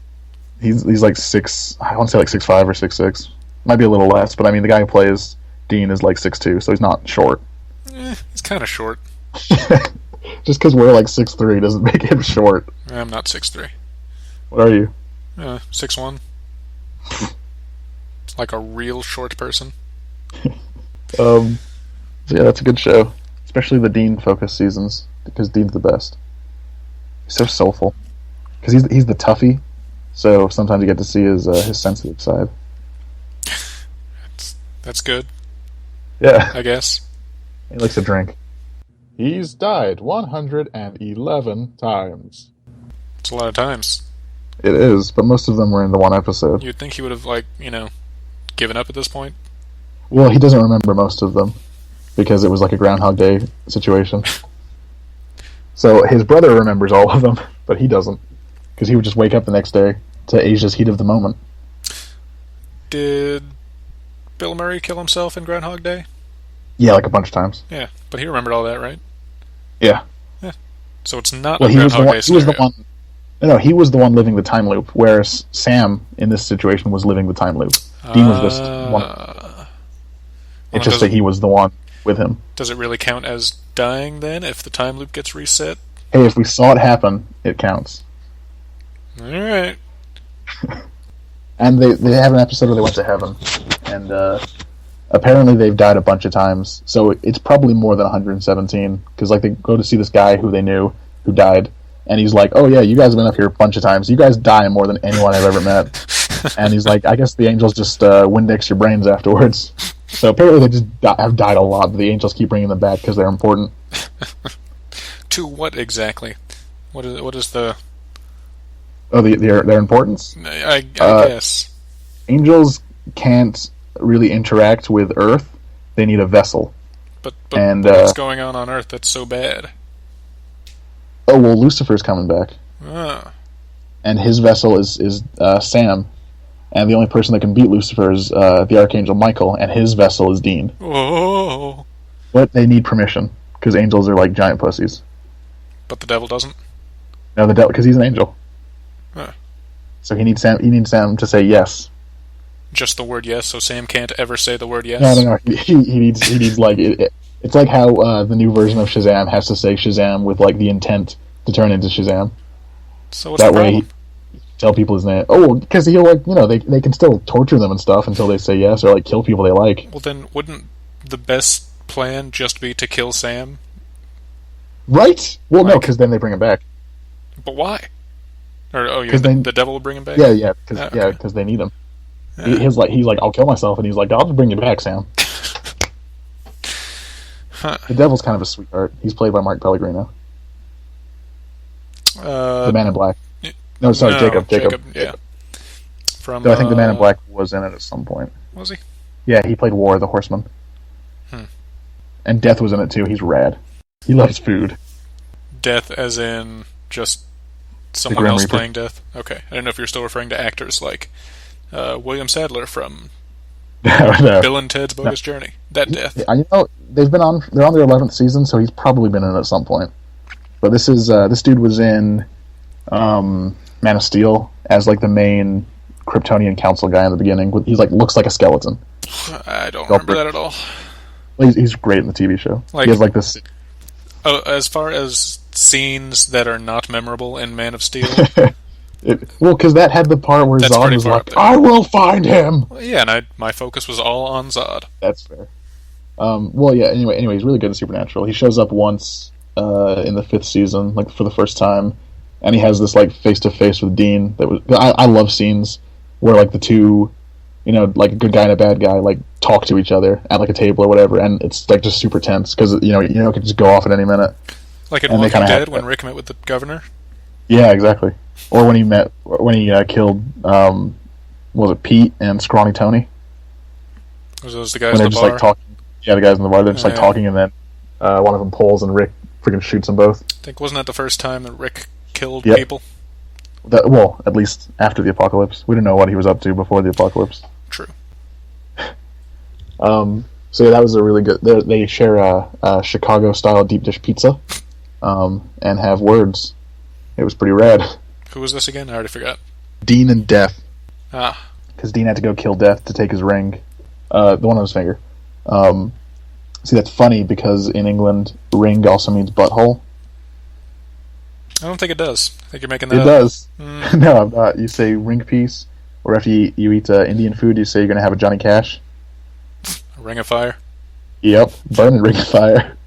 He's like six. I want to say like 6'5" or 6'6". Might be a little less, but I mean the guy who plays Dean is like 6'2", so he's not short. He's kind of short. Just because we're like 6'3" doesn't make him short. I'm not 6'3". What are you? 6'1". Like a real short person. So yeah, that's a good show, especially the Dean focus seasons because Dean's the best. He's so soulful because he's the toughie, so sometimes you get to see his sensitive side. That's good, Yeah, I guess. he likes to drink. He's died 111 times. It's a lot of times. It is, but most of them were in the one episode. You'd think he would have, like, given up at this point. Well, he doesn't remember most of them because it was like a Groundhog Day situation. So his brother remembers all of them, but he doesn't because he would just wake up the next day to Asia's heat of the moment. Did Bill Murray kill himself in Groundhog Day? Yeah, like a bunch of times. Yeah, but he remembered all that, right? Yeah. So it's not Well, a he was the Groundhog one. Day He was the scenario. one. No, he was the one living the time loop, whereas Sam in this situation was living the time loop. Dean was just one. It's just that he was the one with him. Does it really count as dying then if the time loop gets reset? Hey, if we saw it happen, it counts. Alright. And they have an episode where they went to heaven, and apparently they've died a bunch of times. So it's probably more than 117 because like they go to see this guy who they knew who died. And he's like, oh yeah, you guys have been up here a bunch of times. You guys die more than anyone I've ever met. And he's like, I guess the angels just Windex your brains afterwards. So apparently they just have died a lot, but the angels keep bringing them back because they're important. To what exactly? What is the... Oh, their importance? I guess. Angels can't really interact with Earth. They need a vessel. But and, what's going on Earth that's so bad? Oh, well, Lucifer's coming back. Ah. And his vessel is Sam. And the only person that can beat Lucifer is the Archangel Michael, and his vessel is Dean. Oh. But they need permission, because angels are like giant pussies. But the devil doesn't? No, the devil, because he's an angel. Huh. So he needs Sam to say yes. Just the word yes, so Sam can't ever say the word yes? No. He needs like it's like how the new version of Shazam has to say Shazam with like the intent to turn into Shazam. So what's That the way, problem? tell people his name. Oh, because he'll they can still torture them and stuff until they say yes, or like kill people they like. Well, then wouldn't the best plan just be to kill Sam? Right? Well, no, because then they bring him back. But why? Or the devil will bring him back? Yeah, because they need him. Yeah. He's like, I'll kill myself, and he's like, I'll just bring you back, Sam. Huh. The devil's kind of a sweetheart. He's played by Mark Pellegrino. The Man in Black. No, sorry, Jacob. Yeah. From. So I think the Man in Black was in it at some point. Was he? Yeah, he played War, the Horseman. And Death was in it too. He's rad. He loves food. Death, as in just someone else playing Death. Okay, I don't know if you're still referring to actors like William Sadler from no. Bill and Ted's Bogus Journey. That Death. They're on their 11th season, so he's probably been in it at some point. But this dude was in Man of Steel as like the main Kryptonian council guy in the beginning. He's like looks like a skeleton. I don't remember that at all. He's great in the TV show. He has like this. Oh, as far as scenes that are not memorable in Man of Steel. Because that had the part where Zod was like, "I will find him." Well, yeah, and my focus was all on Zod. That's fair. Well, yeah. Anyway, he's really good in Supernatural. He shows up once in the 5th season, like for the first time, and he has this like face to face with Dean. I love scenes where like the two, like a good guy and a bad guy, like talk to each other at like a table or whatever, and it's like just super tense because it could just go off at any minute. Like in Walking Dead when Rick met with the governor. Yeah, exactly. Or when he killed, was it Pete and Scrawny Tony? Was those the guys in the bar? Like talking. Yeah, the guys in the bar. They're just like talking, and then one of them pulls, and Rick freaking shoots them both. I think wasn't that the first time that Rick killed people? Well, at least after the apocalypse. We didn't know what he was up to before the apocalypse. True. So yeah, that was a really good. They share a Chicago-style deep dish pizza, and have words. It was pretty rad. Who was this again? I already forgot. Dean and Death. Ah. Because Dean had to go kill Death to take his ring, the one on his finger. See, that's funny because in England, ring also means butthole. I don't think it does. I think you're making that up. It does. No, I'm not. You say ring piece, or if you eat Indian food, you say you're going to have a Johnny Cash. A ring of fire? Yep, burning ring of fire.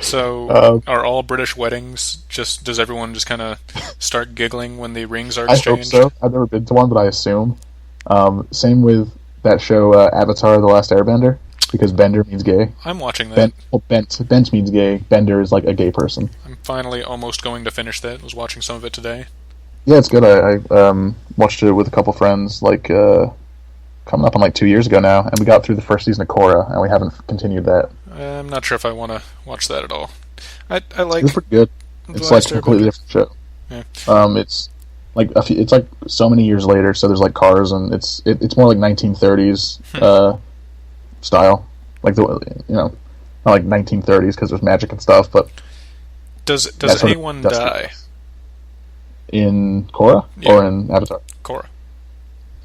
So, are all British weddings does everyone just kind of start giggling when the rings are exchanged? I hope so. I've never been to one, but I assume. Same with that show, Avatar: The Last Airbender, because bender means gay. I'm watching that. Bent means gay. Bender is like a gay person. I'm finally almost going to finish that. I was watching some of it today. Yeah, it's good. I watched it with a couple friends, like, coming up on like 2 years ago now, and we got through the first season of Korra, and we haven't continued that. I'm not sure if I want to watch that at all. I like. It's pretty good. It's like a completely different show. Yeah. It's like it's like so many years later. So there's like cars, and it's more like 1930s style, like not like 1930s because there's magic and stuff. But does anyone die in Korra or in Avatar? Korra.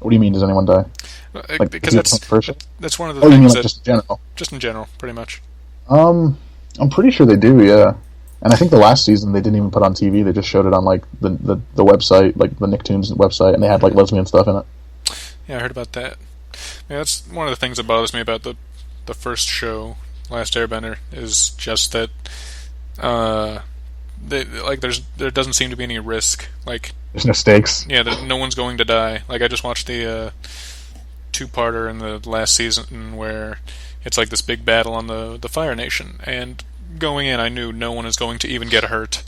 What do you mean? Does anyone die? Like, because that's one of the things. You mean like just in general? Just in general, pretty much. I'm pretty sure they do. Yeah, and I think the last season they didn't even put on TV. They just showed it on like the website, like the Nicktoons website, and they had like lesbian stuff in it. Yeah, I heard about that. Yeah, that's one of the things that bothers me about the first show, Last Airbender, is just that there doesn't seem to be any risk. Like there's no stakes. Yeah, no one's going to die. Like I just watched the 2-parter in the last season where it's like this big battle on the Fire Nation, and going in I knew no one is going to even get hurt.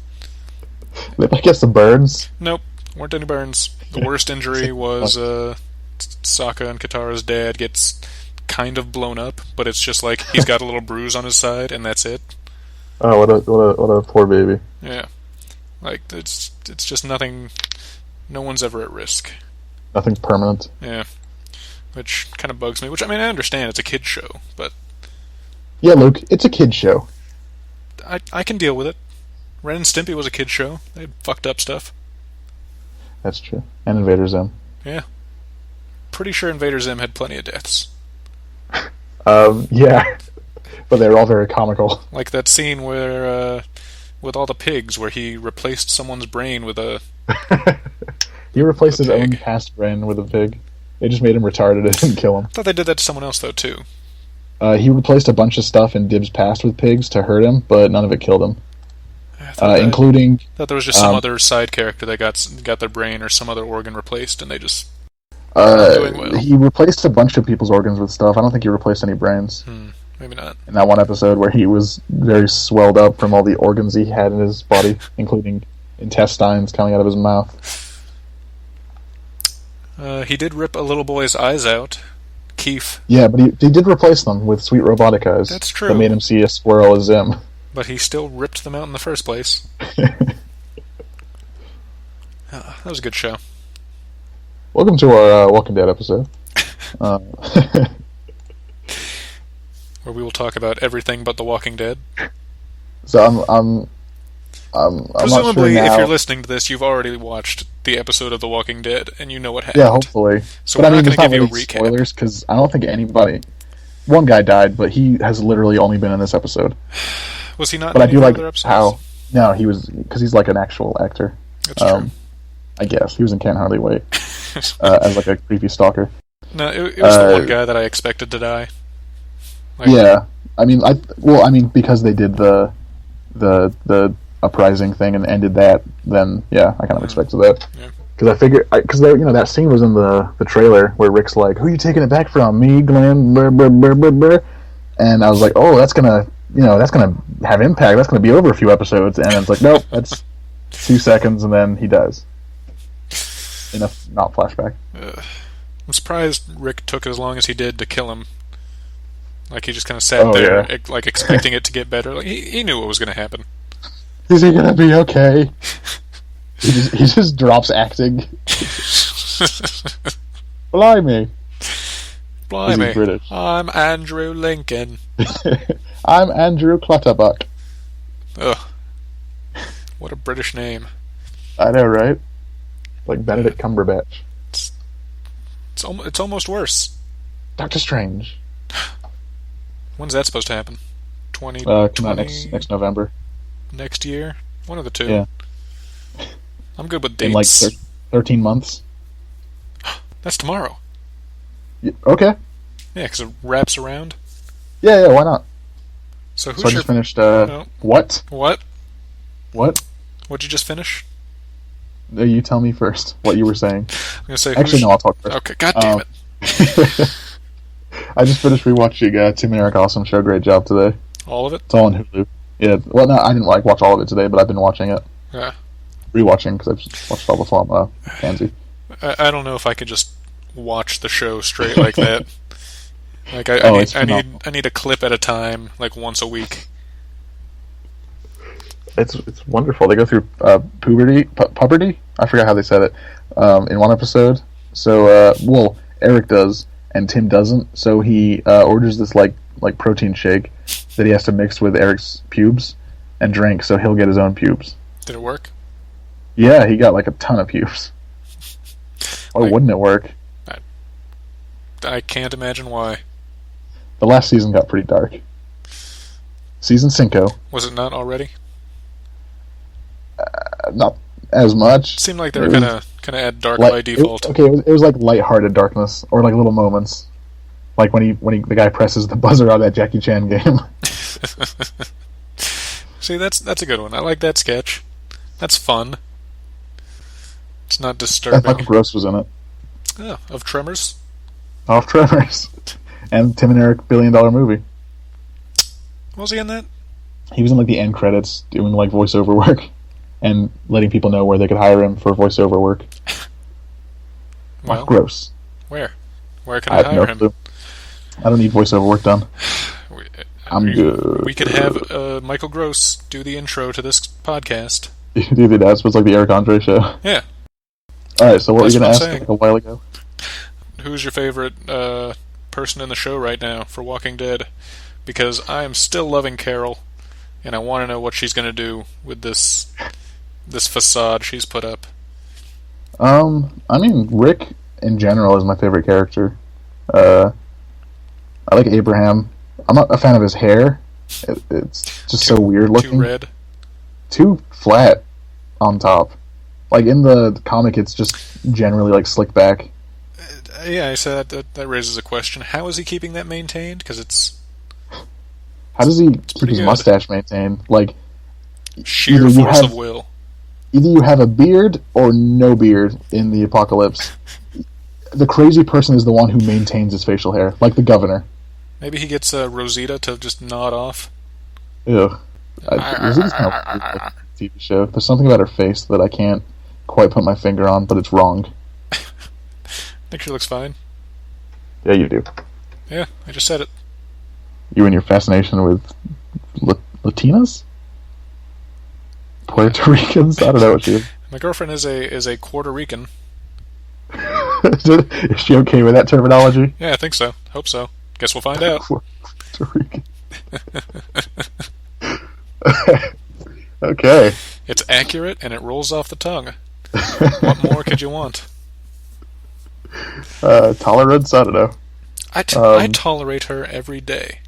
I guess the burns? Nope, weren't any burns. The worst injury was Sokka and Katara's dad gets kind of blown up, but it's just like he's got a little bruise on his side and that's it. Oh, what a poor baby. Yeah. Like it's just nothing. No one's ever at risk. Nothing permanent. Yeah. Which kind of bugs me. Which, I mean, I understand it's a kid's show, but... Yeah, Luke, it's a kid's show. I can deal with it. Ren and Stimpy was a kid's show. They had fucked up stuff. That's true. And Invader Zim. Yeah. Pretty sure Invader Zim had plenty of deaths. Yeah. But they were all very comical. Like that scene where, with all the pigs, where he replaced someone's brain with a... He replaced with his a own pig. past brain with a pig. They just made him retarded and didn't kill him. I thought they did that to someone else though too. He replaced a bunch of stuff in Dib's past with pigs to hurt him, but none of it killed him. Including Thought there was just some other side character that got their brain or some other organ replaced, and they just not doing well. he replaced a bunch of people's organs with stuff. I don't think he replaced any brains. Maybe not. In that one episode where he was very swelled up from all the organs he had in his body, including intestines coming out of his mouth. He did rip a little boy's eyes out. Keith. Yeah, but he did replace them with sweet robotic eyes. That's true. That made him see a squirrel as Zim. But he still ripped them out in the first place. That was a good show. Welcome to our Walking Dead episode. Where we will talk about everything but The Walking Dead. So I'm Presumably, not sure now. if you're listening to this, you've already watched the episode of The Walking Dead, and you know what happened. Yeah, hopefully. So but we're I mean, not it's going to not give you really a recap. spoilers because I don't think anybody. One guy died, but he has literally only been in this episode. Was he not But I in do any like other episodes? how. No, he was because he's like an actual actor. That's true. I guess he was in Can't Hardly Wait as like a creepy stalker. No, it was the one guy that I expected to die. Yeah, I mean, because they did the uprising thing and ended that, then yeah, I kind of expected that. Yeah. Because I figured, because that scene was in the trailer where Rick's like, "Who are you taking it back from? Me, Glenn." Brr, brr, brr, brr, brr. And I was like, "Oh, that's gonna have impact. That's gonna be over a few episodes." And it's like, nope, that's 2 seconds, and then he dies. In a not flashback. I'm surprised Rick took as long as he did to kill him. Like, he just kind of sat there, yeah. like, expecting it to get better. Like, he knew what was going to happen. Is he gonna be okay? he just drops acting. Blimey. Blimey. He's British. I'm Andrew Lincoln. I'm Andrew Clutterbuck. Ugh. What a British name. I know, right? Like Benedict Cumberbatch. It's almost worse. Doctor Strange. When's that supposed to happen? Come out next November. Next year? One of the two. Yeah. I'm good with In like dates. 13 months. That's tomorrow. Yeah, okay. Yeah, because it wraps around. Yeah, why not? So who's So I your... just finished, No. What? What? What? What'd you just finish? No, you tell me first what you were saying. I'm gonna say Actually, no, I'll talk first. Okay, god damn it. I just finished rewatching Tim and Eric Awesome Show. Great job today. All of it? It's all on Hulu. Yeah, well, no, I didn't watch all of it today, but I've been watching it. Yeah. Rewatching, because I've just watched all before I'm pansy. I don't know if I could just watch the show straight like that. Like, I need a clip at a time, like once a week. It's wonderful. They go through puberty. I forgot how they said it in one episode. So, Eric does, and Tim doesn't. So he orders this like protein shake that he has to mix with Eric's pubes and drink, so he'll get his own pubes. Did it work? Yeah, he got like a ton of pubes. Why wouldn't it work? I can't imagine why. The last season got pretty dark. Season 5. Was it not already? Not as much. Seemed like they were kind of at dark by default. It was like lighthearted darkness, or like little moments, like when the guy presses the buzzer out of that Jackie Chan game. See, that's a good one. I like that sketch. That's fun. It's not disturbing. Michael Gross was in it. Oh, of Tremors? Off Tremors. And Tim and Eric $1 billion movie. Was he in that? He was in like the end credits doing like voiceover work and letting people know where they could hire him for voiceover work. Well, Gross. Where can I hire him? Clue. I don't need voiceover work done. I'm good. We could have Michael Gross do the intro to this podcast. Dude, that's what's like the Eric Andre show. Yeah. Alright, so what were you going to That's ask like a while ago? Who's your favorite person in the show right now for Walking Dead? Because I am still loving Carol, and I want to know what she's going to do with this facade she's put up. I mean, Rick in general is my favorite character. I like Abraham. I'm not a fan of his hair. It's just so weird looking. Too red. Too flat on top. Like in the comic, it's just generally like slicked back. Yeah, so that raises a question. How is he keeping that maintained? Because it's How does he keep pretty his good. mustache maintained? Like Sheer either you force have of will. either you have a beard or no beard in the apocalypse. The crazy person is the one who maintains his facial hair, like the governor. Maybe he gets Rosita to just nod off. Ew. Rosita's kind of weird, like, TV show. There's something about her face that I can't quite put my finger on, but it's wrong. I think she looks fine. Yeah, you do. Yeah, I just said it. You and your fascination with Latinas? Puerto Ricans? I don't know what she is. My girlfriend is a Puerto Rican. Is she okay with that terminology? Yeah, I think so. Hope so. Guess we'll find out. Puerto Rican. Okay. It's accurate and it rolls off the tongue. What more could you want? Tolerance? I don't know. I tolerate her every day.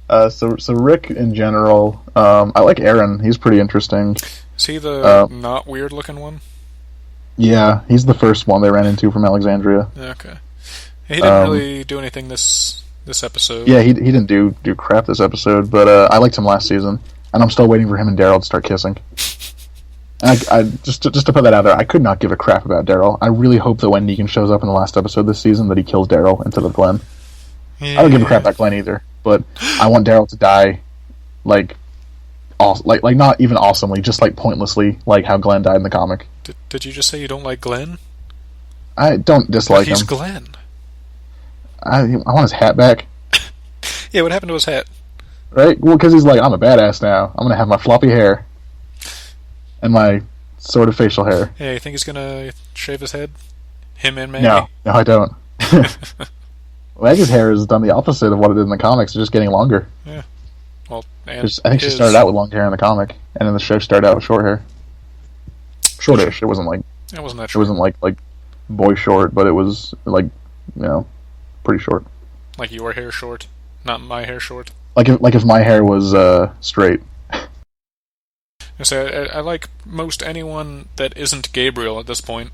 So Rick in general, I like Aaron. He's pretty interesting. Is he the not weird looking one? Yeah, he's the first one they ran into from Alexandria. Okay. He didn't really do anything this episode. Yeah, he didn't do crap this episode, but I liked him last season, and I'm still waiting for him and Daryl to start kissing. And I just to put that out there, I could not give a crap about Daryl. I really hope that when Negan shows up in the last episode this season, that he kills Daryl instead of Glenn. Yeah. I don't give a crap about Glenn either, but I want Daryl to die, like not even awesomely, just like pointlessly, like how Glenn died in the comic. Did you just say you don't like Glenn? I don't dislike He's him. Glenn. I want his hat back. Yeah, what happened to his hat? Right? Well, because he's like, I'm a badass now. I'm gonna have my floppy hair and my sort of facial hair. Yeah, you think he's gonna shave his head? Him and Maggie? No, I don't. Maggie's hair has done the opposite of what it did in the comics. It's just getting longer. Yeah. Well, and I think she started out with long hair in the comic, and in the show started out with short hair. Shortish. It wasn't like it wasn't that it short. wasn't like boy short, but it was like pretty short. Like your hair short, not my hair short. Like if my hair was straight. I like most anyone that isn't Gabriel at this point.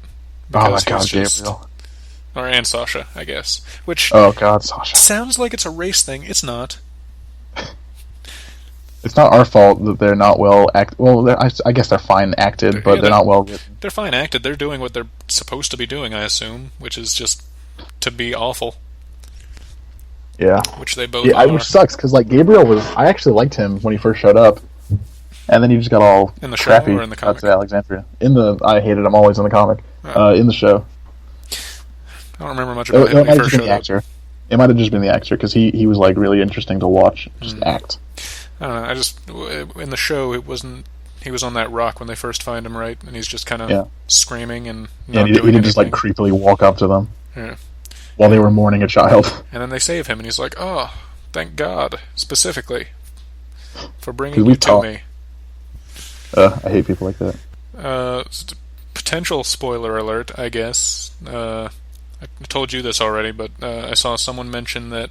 Oh my because god, he's Gabriel. And Sasha, I guess. Which Oh god, Sasha. sounds like it's a race thing. It's not. It's not our fault that they're not well acted. Well, I guess they're fine acted, but they're not well written. They're fine acted. They're doing what they're supposed to be doing, I assume, which is just to be awful. Yeah. Which they both are. Which sucks, because like Gabriel was... I actually liked him when he first showed up. And then he just got all in the show crappy or in the comic? to Alexandria. I hated him always in the comic. In the show. I don't remember much about him when he first showed up. It might have just been the actor, because he was like really interesting to watch. Just act. I don't know. In the show, it wasn't. He was on that rock when they first find him, right? And he's just kind of screaming and not he doing didn't just like anything. creepily walk up to them. Yeah. While they were mourning a child. And then they save him, and he's like, "Oh, thank God, specifically for bringing we you to talk. me." I hate people like that. Potential spoiler alert, I guess. I told you this already, but I saw someone mention that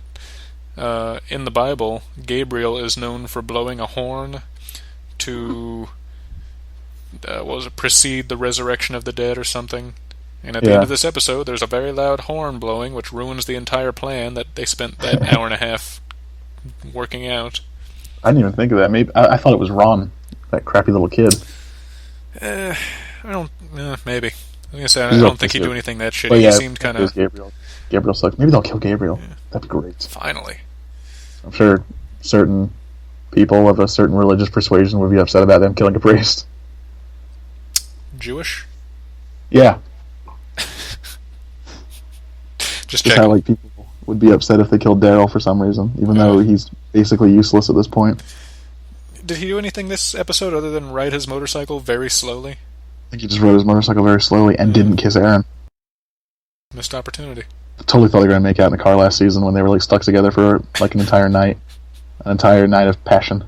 in the Bible, Gabriel is known for blowing a horn to precede the resurrection of the dead or something. And at the end of this episode, there's a very loud horn blowing, which ruins the entire plan that they spent that hour and a half working out. I didn't even think of that. Maybe I thought it was Ron, that crappy little kid. I don't. Maybe. I was gonna say I don't think he'd do anything that shitty. Yeah, he seemed kind of. Gabriel sucks. Maybe they'll kill Gabriel. Yeah. That'd be great. Finally. I'm sure certain people of a certain religious persuasion would be upset about them killing a priest. Jewish? Yeah. Just how like people would be upset if they killed Daryl for some reason, even though he's basically useless at this point. Did he do anything this episode other than ride his motorcycle very slowly? I think he just rode his motorcycle very slowly and didn't kiss Aaron. Missed opportunity. I totally thought they were going to make out in the car last season when they were like stuck together for like an entire night. An entire night of passion.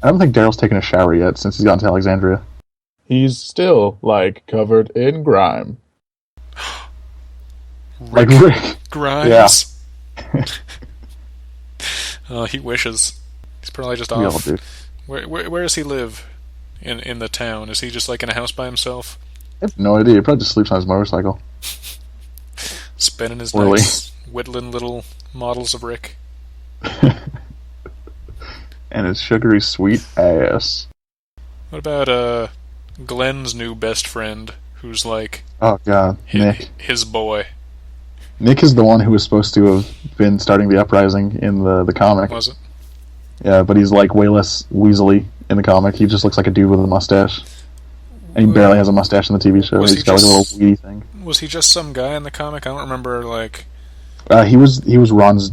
I don't think Daryl's taken a shower yet since he's gotten to Alexandria. He's still, like, covered in grime. Like Rick. Grimes. Yeah. He wishes. He's probably just off. We all do. Where does he live? in the town? Is he just like in a house by himself, I have no idea. He probably just sleeps on his motorcycle. spending his Poorly. nights whittling little models of Rick? And his sugary sweet ass. What about Glenn's new best friend, who's like Oh god, Nick. his boy? Nick is the one who was supposed to have been starting the uprising in the comic. Was it? Yeah, but he's like way less weaselly in the comic. He just looks like a dude with a mustache. And he barely has a mustache in the TV show. Was He's he got like a just- little weedy thing. Was he just some guy in the comic? I don't remember. Like, He was Ron's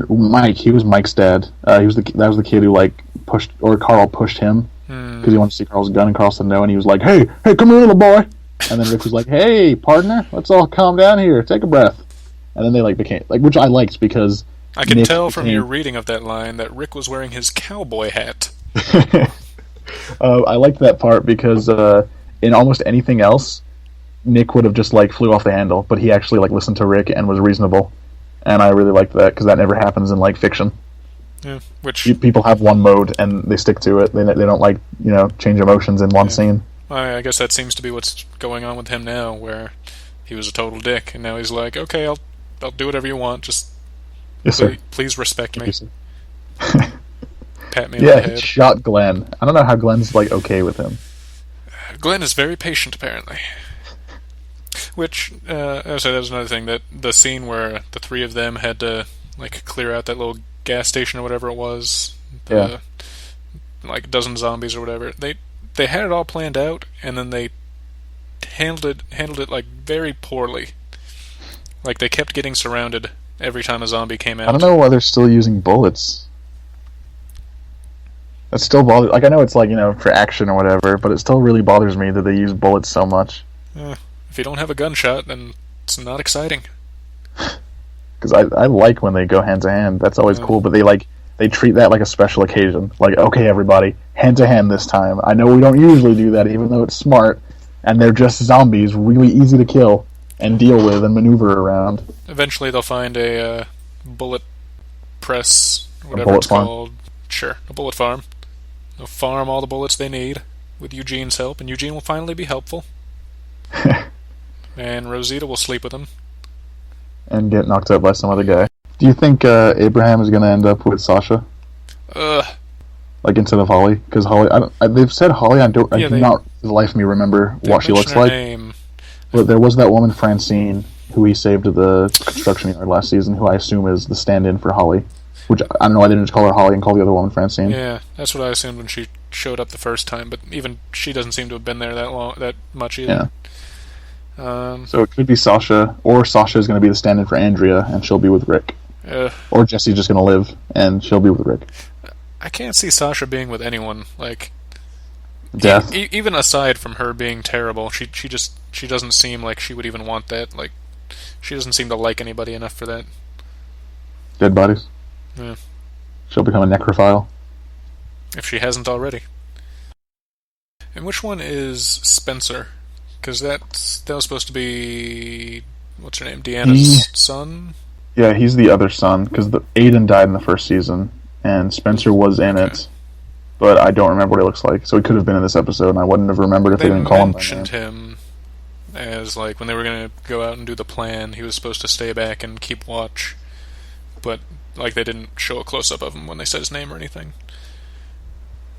Mike. He was Mike's dad. That was the kid who like pushed, or Carl pushed him because he wanted to see Carl's gun, and Carl said no, and he was like, "Hey, come here, little boy." And then Rick was like, "Hey, partner, let's all calm down here. Take a breath." And then they like became like, which I liked because I can Nick tell from became- your reading of that line that Rick was wearing his cowboy hat. I liked that part because in almost anything else, Nick would have just like flew off the handle, but he actually like listened to Rick and was reasonable, and I really liked that because that never happens in like fiction. Yeah, which People have one mode and they stick to it. They don't like change emotions in one scene. I guess that seems to be what's going on with him now, where he was a total dick, and now he's like, okay, I'll do whatever you want, just Yes, sir. please respect me. Yes, sir. Pat me on Yeah, the he head. shot Glenn. I don't know how Glenn's like okay with him. Glenn is very patient, apparently. Which, so that was another thing, that the scene where the three of them had to like clear out that little gas station or whatever it was, like a dozen zombies or whatever. They had it all planned out, and then they handled it like very poorly. Like they kept getting surrounded every time a zombie came out. I don't know why they're still using bullets. That still bothers. Like I know it's like for action or whatever, but it still really bothers me that they use bullets so much. If you don't have a gunshot, then it's not exciting. Because I like when they go hand to hand. That's always cool. But they treat that like a special occasion. Like, okay, everybody, hand to hand this time. I know we don't usually do that, even though it's smart. And they're just zombies, really easy to kill and deal with and maneuver around. Eventually, they'll find a bullet press, whatever bullet it's farm. called. Sure, a bullet farm. They'll farm all the bullets they need with Eugene's help, and Eugene will finally be helpful. And Rosita will sleep with him. And get knocked out by some other guy. Do you think Abraham is going to end up with Sasha? Like instead of Holly? Because Holly, they've said Holly. I do not, for the life of me, remember what she looks her like. Name. But there was that woman Francine who he saved at the construction yard last season, who I assume is the stand-in for Holly. Which I don't know why they didn't just call her Holly and call the other woman Francine. Yeah, that's what I assumed when she showed up the first time. But even she doesn't seem to have been there that much either. Yeah. So it could be Sasha, or Sasha is going to be the stand-in for Andrea, and she'll be with Rick. Or Jesse's just going to live, and she'll be with Rick. I can't see Sasha being with anyone. Like Death. Even aside from her being terrible, she doesn't seem like she would even want that. Like she doesn't seem to like anybody enough for that. Dead bodies. Yeah. She'll become a necrophile. If she hasn't already. And which one is Spencer? Because that was supposed to be, what's her name, Deanna's son? Yeah, he's the other son, because Aiden died in the first season, and Spencer was in it, but I don't remember what he looks like, so he could have been in this episode, and I wouldn't have remembered if they didn't call him by name. They mentioned him as, like, when they were going to go out and do the plan, he was supposed to stay back and keep watch, but, like, they didn't show a close-up of him when they said his name or anything.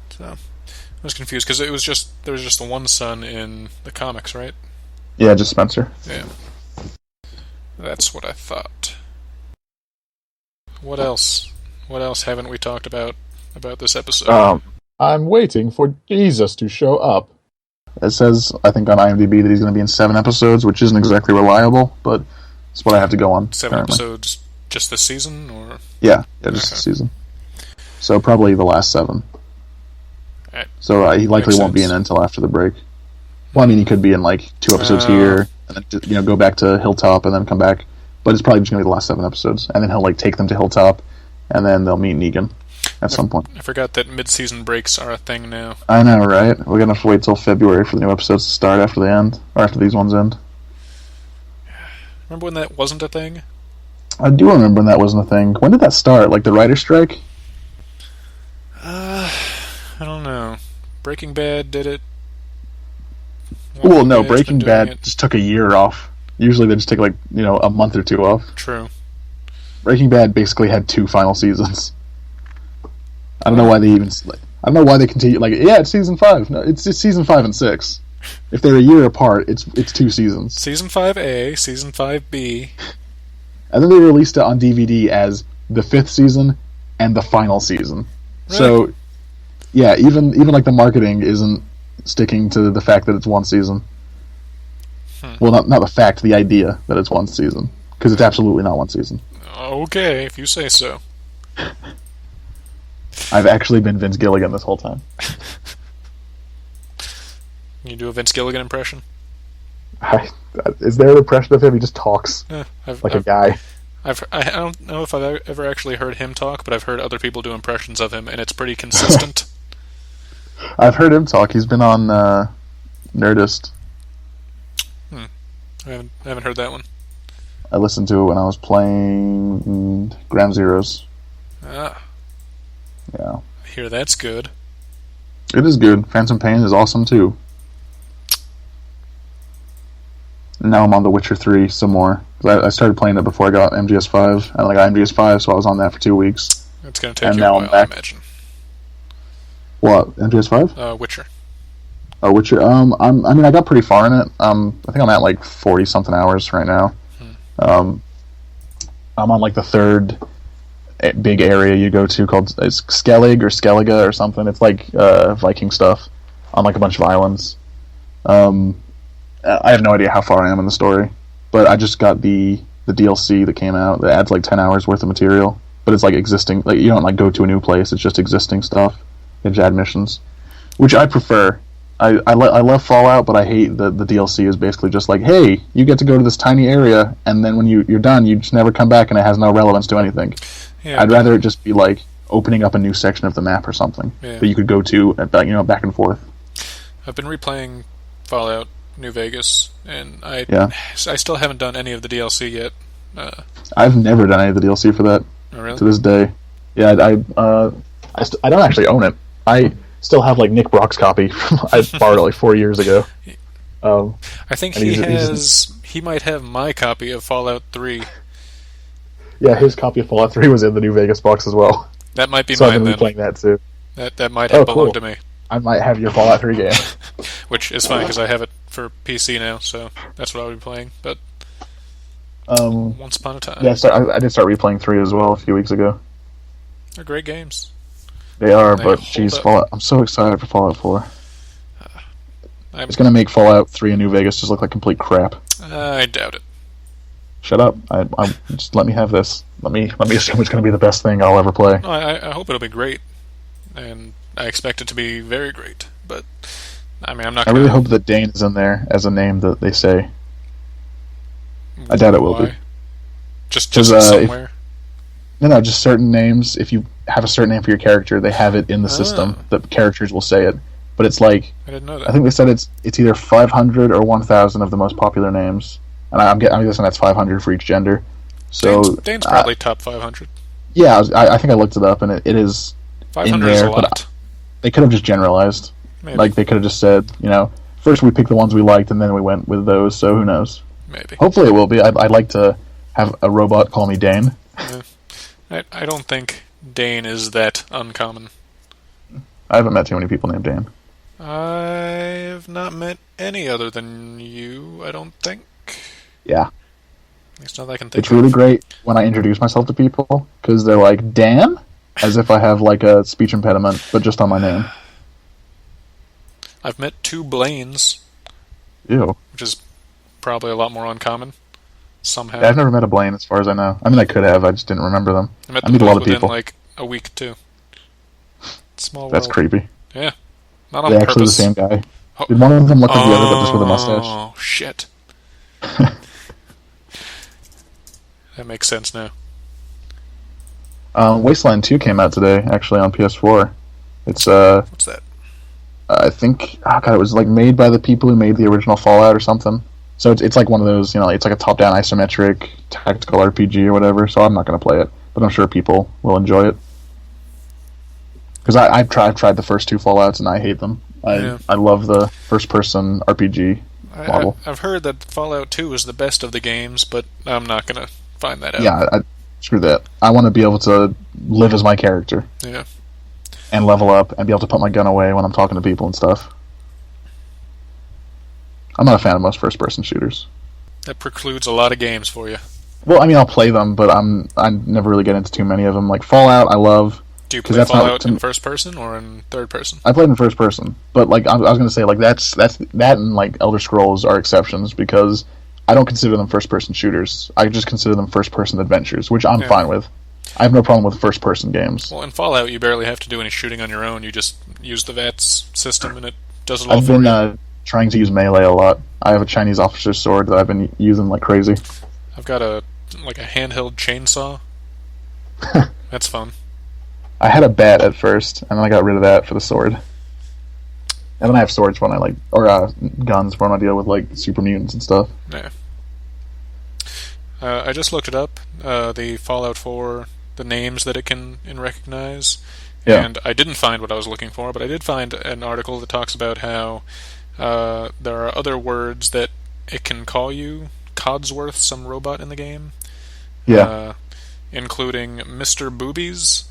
So I was confused, because there was just the one son in the comics, right? Yeah, just Spencer. Yeah. That's what I thought. What else? What else haven't we talked about this episode? I'm waiting for Jesus to show up. It says, I think on IMDb, that he's going to be in 7 episodes, which isn't exactly reliable, but it's what I have to go on. 7 currently. episodes just this season, or? Yeah, just this season. So probably the last 7. Right. So he likely Makes won't be in sense. until after the break. Well, I mean, he could be in like 2 episodes here, and then go back to Hilltop, and then come back. But it's probably just going to be the last 7 episodes, and then he'll like take them to Hilltop, and then they'll meet Negan at some point. I forgot that mid-season breaks are a thing now. I know, right? We're going to have to wait till February for the new episodes to start after they end, or after these ones end. Remember when that wasn't a thing? I do remember when that wasn't a thing. When did that start? Like the writer's strike? I don't know. Breaking Bad did it. Well, Walking no, Dead's been Breaking doing Bad it. just took a year off. Usually they just take like a month or two off. True. Breaking Bad basically had 2 final seasons. I don't know why they even. I don't know why they continue. Like, yeah, it's season 5. No, it's season 5 and 6. If they're a year apart, it's 2 seasons. Season 5A, Season 5B. And then they released it on DVD as the 5th season and the final season. Really? So, yeah, even like the marketing isn't sticking to the fact that it's 1 season. Well, not the fact, the idea that it's 1 season, because it's absolutely not 1 season. Okay, if you say so. I've actually been Vince Gilligan this whole time. You do a Vince Gilligan impression? Is there an impression of him? He just talks A guy. I don't know if I've ever actually heard him talk, but I've heard other people do impressions of him, and it's pretty consistent. I've heard him talk. He's been on Nerdist. I haven't heard that one. I listened to it when I was playing Ground Zeroes. Ah, Yeah. I hear that's good. It is good. Phantom Pain is awesome too. And now I'm on The Witcher 3 some more. I started playing it before I got MGS5, and I got MGS5, so I was on that for 2 weeks. It's going to take And you a now while, I'm back. I imagine. What, MGS5? Witcher. Oh, Witcher. I got pretty far in it. I think I'm at like 40 something hours right now. I'm on like the 3rd big area you go to called Skellig or Skellige or something. It's like Viking stuff on like a bunch of islands. I have no idea how far I am in the story, but I just got the DLC that came out that adds like 10 hours worth of material. But it's like existing. Like, you don't like go to a new place. It's just existing stuff. You just add missions, which I prefer. I love Fallout, but I hate the DLC is basically just like, hey, you get to go to this tiny area, and then when you're done, you just never come back, and it has no relevance to anything. Yeah, I'd rather it just be like opening up a new section of the map or something that you could go to, back and forth. I've been replaying Fallout New Vegas, and I still haven't done any of the DLC yet. I've never done any of the DLC for that. Oh, really? To this day. Yeah, I don't actually own it. I still have like Nick Brock's copy. I borrowed it like 4 years ago. I think he might have my copy of Fallout 3. Yeah, his copy of Fallout 3 was in the New Vegas box as well. That might be so mine I've been then. replaying that too. That might have belonged cool. to me. I might have your Fallout 3 game. Which is fine because I have it for PC now, so that's what I'll be playing. But once upon a time, yeah, I did start replaying 3 as well a few weeks ago. They're great games. They are, They but hold geez, up. Fallout. I'm so excited for Fallout 4. I'm- It's going to make Fallout 3 in New Vegas just look like complete crap. I doubt it. Shut up! I just let me have this. Let me assume it's going to be the best thing I'll ever play. No, I hope it'll be great, and I expect it to be very great. But I mean, I'm not. I really hope that Dane is in there as a name that they say. I doubt it will be. Just 'Cause, somewhere. No, just certain names. If you have a certain name for your character, they have it in the system. The characters will say it, but it's like I didn't know that. I think they said it's either 500 or 1,000 of the most popular names, and I'm guessing that's 500 for each gender. So Dane's probably top 500. Yeah, I think I looked it up, and it is 500 in is there. a lot. But they could have just generalized. Maybe. Like they could have just said, first we picked the ones we liked, and then we went with those. So who knows? Maybe. Hopefully it will be. I'd like to have a robot call me Dane. I don't think Dane is that uncommon. I haven't met too many people named Dane. I've not met any other than you, I don't think. Yeah. At least not that I can think It's really great when I introduce myself to people, because they're like, Dan? As if I have like a speech impediment, but just on my name. I've met 2 Blaines, Ew. which is probably a lot more uncommon. Somehow. Yeah, I've never met a Blaine, as far as I know. I mean, I could have, I just didn't remember them. I met I meet a lot of within people. like a week, too. Small That's world. creepy. Yeah. Not on They're purpose. actually the same guy. Oh. Did one of them look like the other, but just with a mustache? Oh, shit. That makes sense now. Wasteland 2 came out today, actually, on PS4. It's, What's that? I think, it was like made by the people who made the original Fallout or something. So it's like one of those, it's like a top-down isometric tactical RPG or whatever, so I'm not going to play it. But I'm sure people will enjoy it. Because I've tried the first 2 Fallouts and I hate them. Yeah. I love the first person RPG model. I've heard that Fallout 2 is the best of the games, but I'm not gonna find that out. Yeah, screw that. I want to be able to live as my character. Yeah. And level up and be able to put my gun away when I'm talking to people and stuff. I'm not a fan of most first person shooters. That precludes a lot of games for you. Well, I mean, I'll play them, but I never really get into too many of them. Like Fallout, I love. Do you play Fallout in first person or in third person? I played in first person, but like I was going to say, like that's that and like Elder Scrolls are exceptions because I don't consider them first person shooters. I just consider them first person adventures, which I'm fine with. I have no problem with first person games. Well, in Fallout, you barely have to do any shooting on your own. You just use the VATS system, and it does it all for you. I've been trying to use melee a lot. I have a Chinese officer's sword that I've been using like crazy. I've got a handheld chainsaw. That's fun. I had a bat at first, and then I got rid of that for the sword. And then I have swords when I guns when I deal with like super mutants and stuff. Yeah. I just looked it up. The Fallout 4, the names that it can recognize. Yeah. And I didn't find what I was looking for, but I did find an article that talks about how there are other words that it can call you. Codsworth, some robot in the game. Yeah. Including Mr. Boobies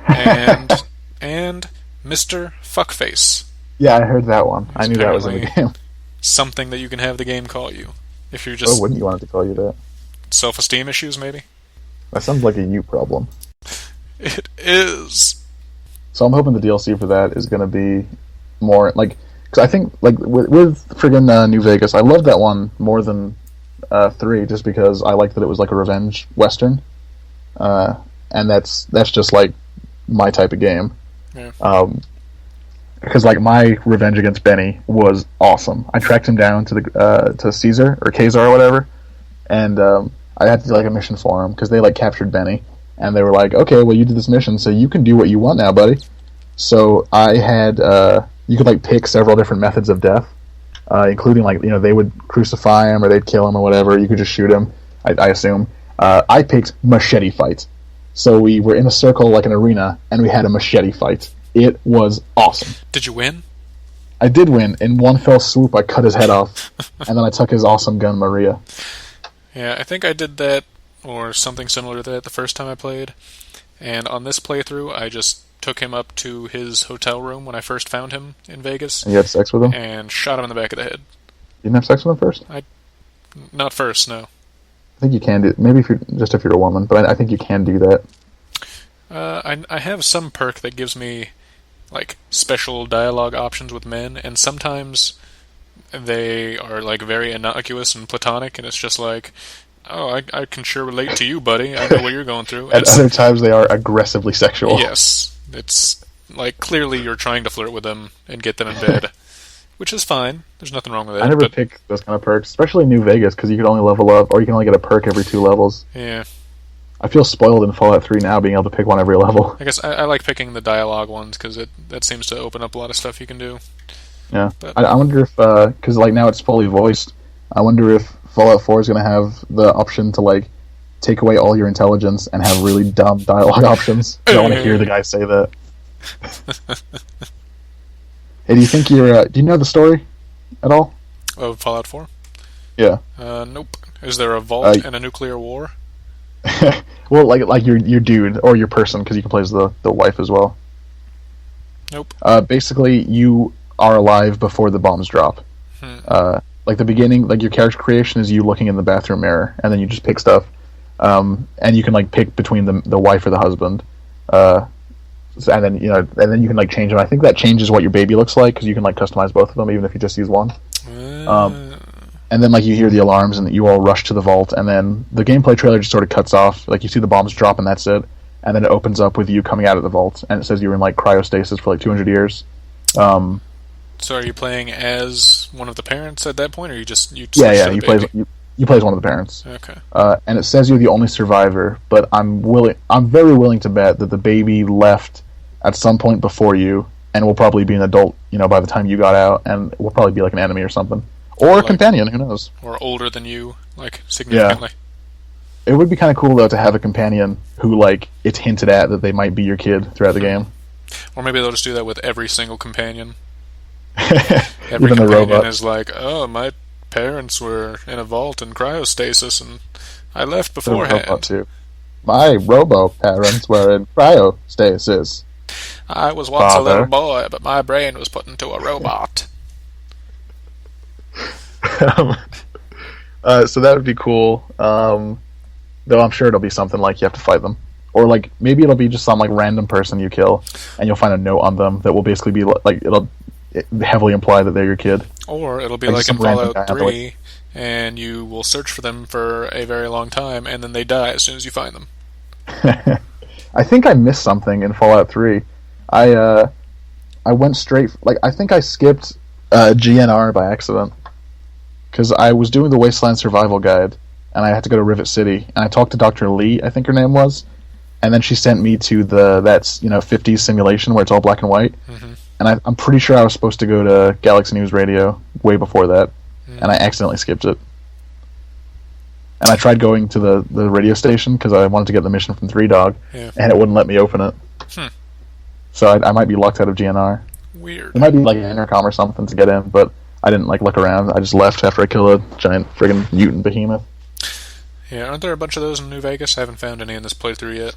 and and Mr. Fuckface. Yeah, I heard that one. It's I knew that was in the game. Something that you can have the game call you. If you're just... Oh, wouldn't you want it to call you that? Self-esteem issues, maybe? That sounds like a you problem. It is. So I'm hoping the DLC for that is going to be more, like... Because I think, like, with friggin' New Vegas, I loved that one more than 3, just because I liked that it was like a revenge western. And that's just, like, my type of game. Yeah. Because like my revenge against Benny was awesome. I tracked him down to the to Caesar or Kazar or whatever, and I had to do like a mission for him because they like captured Benny, and they were like, "Okay, well you did this mission, so you can do what you want now, buddy." So I had you could like pick several different methods of death, including like they would crucify him or they'd kill him or whatever. You could just shoot him. I assume. I picked machete fight. So we were in a circle like an arena, and we had a machete fight. It was awesome. Did you win? I did win. In one fell swoop, I cut his head off, and then I took his awesome gun, Maria. Yeah, I think I did that, or something similar to that, the first time I played. And on this playthrough, I just took him up to his hotel room when I first found him in Vegas. And you had sex with him? And shot him in the back of the head. You didn't have sex with him first? Not first, no. I think you can do. Maybe if you're a woman, but I think you can do that. I have some perk that gives me like special dialogue options with men, and sometimes they are like very innocuous and platonic, and it's just like, oh, I can sure relate to you, buddy. I know what you're going through. At other times, they are aggressively sexual. Yes, it's like clearly you're trying to flirt with them and get them in bed. Which is fine. There's nothing wrong with it. I never picked those kind of perks, especially New Vegas, because you can only level up, or you can only get a perk every 2 levels. Yeah. I feel spoiled in Fallout 3 now, being able to pick one every level. I guess I like picking the dialogue ones, because that seems to open up a lot of stuff you can do. Yeah. But I wonder if, because like now it's fully voiced, I wonder if Fallout 4 is going to have the option to like take away all your intelligence and have really dumb dialogue options. I don't want to hear the guy say that. Hey, do you think do you know the story at all? Of Fallout 4? Yeah. Nope. Is there a vault and a nuclear war? Well, like your dude or your person, because you can play as the wife as well. Nope. Basically, you are alive before the bombs drop. Like the beginning, like your character creation is you looking in the bathroom mirror, and then you just pick stuff, and you can like pick between the wife or the husband. And then you can like change them. I think that changes what your baby looks like because you can like customize both of them even if you just use one. And then like you hear the alarms and you all rush to the vault, and then the gameplay trailer just sort of cuts off. Like you see the bombs drop and that's it. And then it opens up with you coming out of the vault, and it says you were in like cryostasis for like 200 years. So are you playing as one of the parents at that point, or you yeah you play as one of the parents. Okay. And it says you're the only survivor, but I'm very willing to bet that the baby left at some point before you, and will probably be an adult, by the time you got out, and will probably be like an enemy or something, or a companion. Who knows? Or older than you, like significantly. Yeah. It would be kind of cool though to have a companion who, like, it's hinted at that they might be your kid throughout the game. Or maybe they'll just do that with every single companion. Every Even the companion robot. is like, oh, my parents were in a vault in cryostasis, and I left The robot beforehand. too. My robo parents were in cryostasis. I was once a little Father. boy, but my brain was put into a robot. Um, so that would be cool. Though I'm sure it'll be something like you have to fight them, or like maybe it'll be just some like random person you kill, and you'll find a note on them that will basically be like it'll heavily imply that they're your kid. Or it'll be Like like just in some random Fallout guy on the way. 3, and you will search for them for a very long time, and then they die as soon as you find them. I think I missed something in Fallout 3. I went straight like I think I skipped GNR by accident because I was doing the Wasteland Survival Guide and I had to go to Rivet City and I talked to Dr. Lee, I think her name was, and then she sent me to that's 50s simulation where it's all black and white, Mm-hmm. and I'm pretty sure I was supposed to go to Galaxy News Radio way before that, Mm. and I accidentally skipped it. And I tried going to the radio station because I wanted to get the mission from Three Dog, Yeah. and it wouldn't let me open it. Hmm. So I might be locked out of GNR. Weird. It might be like an intercom or something to get in, but I didn't like look around. I just left after I killed a giant friggin' mutant behemoth. Yeah, aren't there a bunch of those in New Vegas? I haven't found any in this playthrough yet.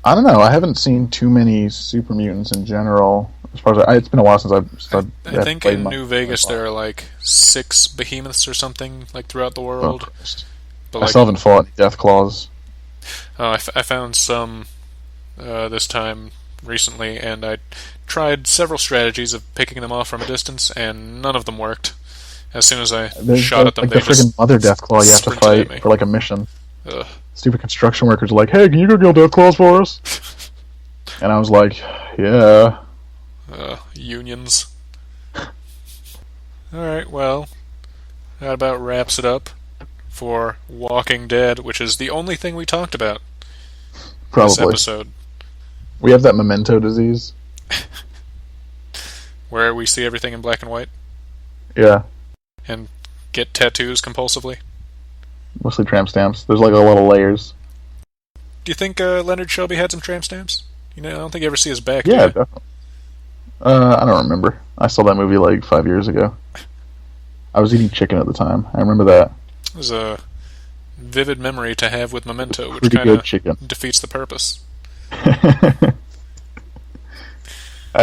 I don't know. I haven't seen too many super mutants in general. As far as it's been a while since I think in New Vegas there are like 6 behemoths or something like throughout the world. But I like, still haven't fought any Death Claws. I found some this time recently, and I tried several strategies of picking them off from a distance, and none of them worked. As soon as I There's shot at them, like they the just friggin' Mother Death Claw you have to sprinted at me. fight for like a mission. Ugh. Stupid construction workers are like, "Hey, can you go kill Death Claws for us?" And I was like, "Yeah." Unions. Alright, well, that about wraps it up for Walking Dead, which is the only thing we talked about this Probably. episode, We have that memento disease. where we see everything in black and white Yeah. and get tattoos compulsively. Mostly tramp stamps. There's like a lot of layers. Do you think Leonard Shelby had some tramp stamps? I don't think you ever see his back. Yeah, Do you? definitely. I don't remember. I saw that movie like 5 years ago. I was eating chicken at the time. I remember that. It was a vivid memory to have with Memento, which Pretty kind good chicken. of defeats the purpose. I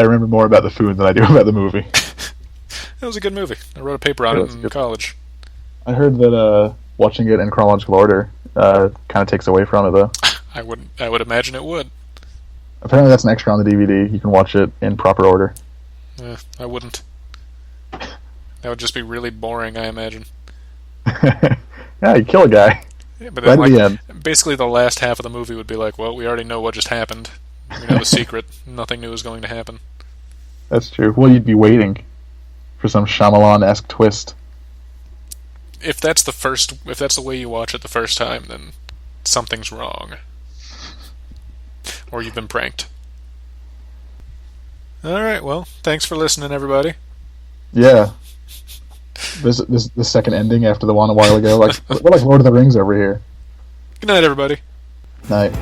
remember more about the food than I do about the movie. It was a good movie. I wrote a paper on Yeah, it it's in good. college. I heard that watching it in chronological order kind of takes away from it, though. I would imagine it would. Apparently, that's an extra on the DVD. You can watch it in proper order. I wouldn't. That would just be really boring, I imagine. Yeah, you kill a guy Yeah, but right then, at the end. basically the last half of the movie would be like, well, we already know what just happened. We know the secret. Nothing new is going to happen. That's true. Well, you'd be waiting for some Shyamalan-esque twist. If that's the way you watch it the first time, then something's wrong. Or you've been pranked. Alright, well, thanks for listening, everybody. Yeah. This second ending after the one a while ago. Like we're like Lord of the Rings over here. Good night, everybody. Night.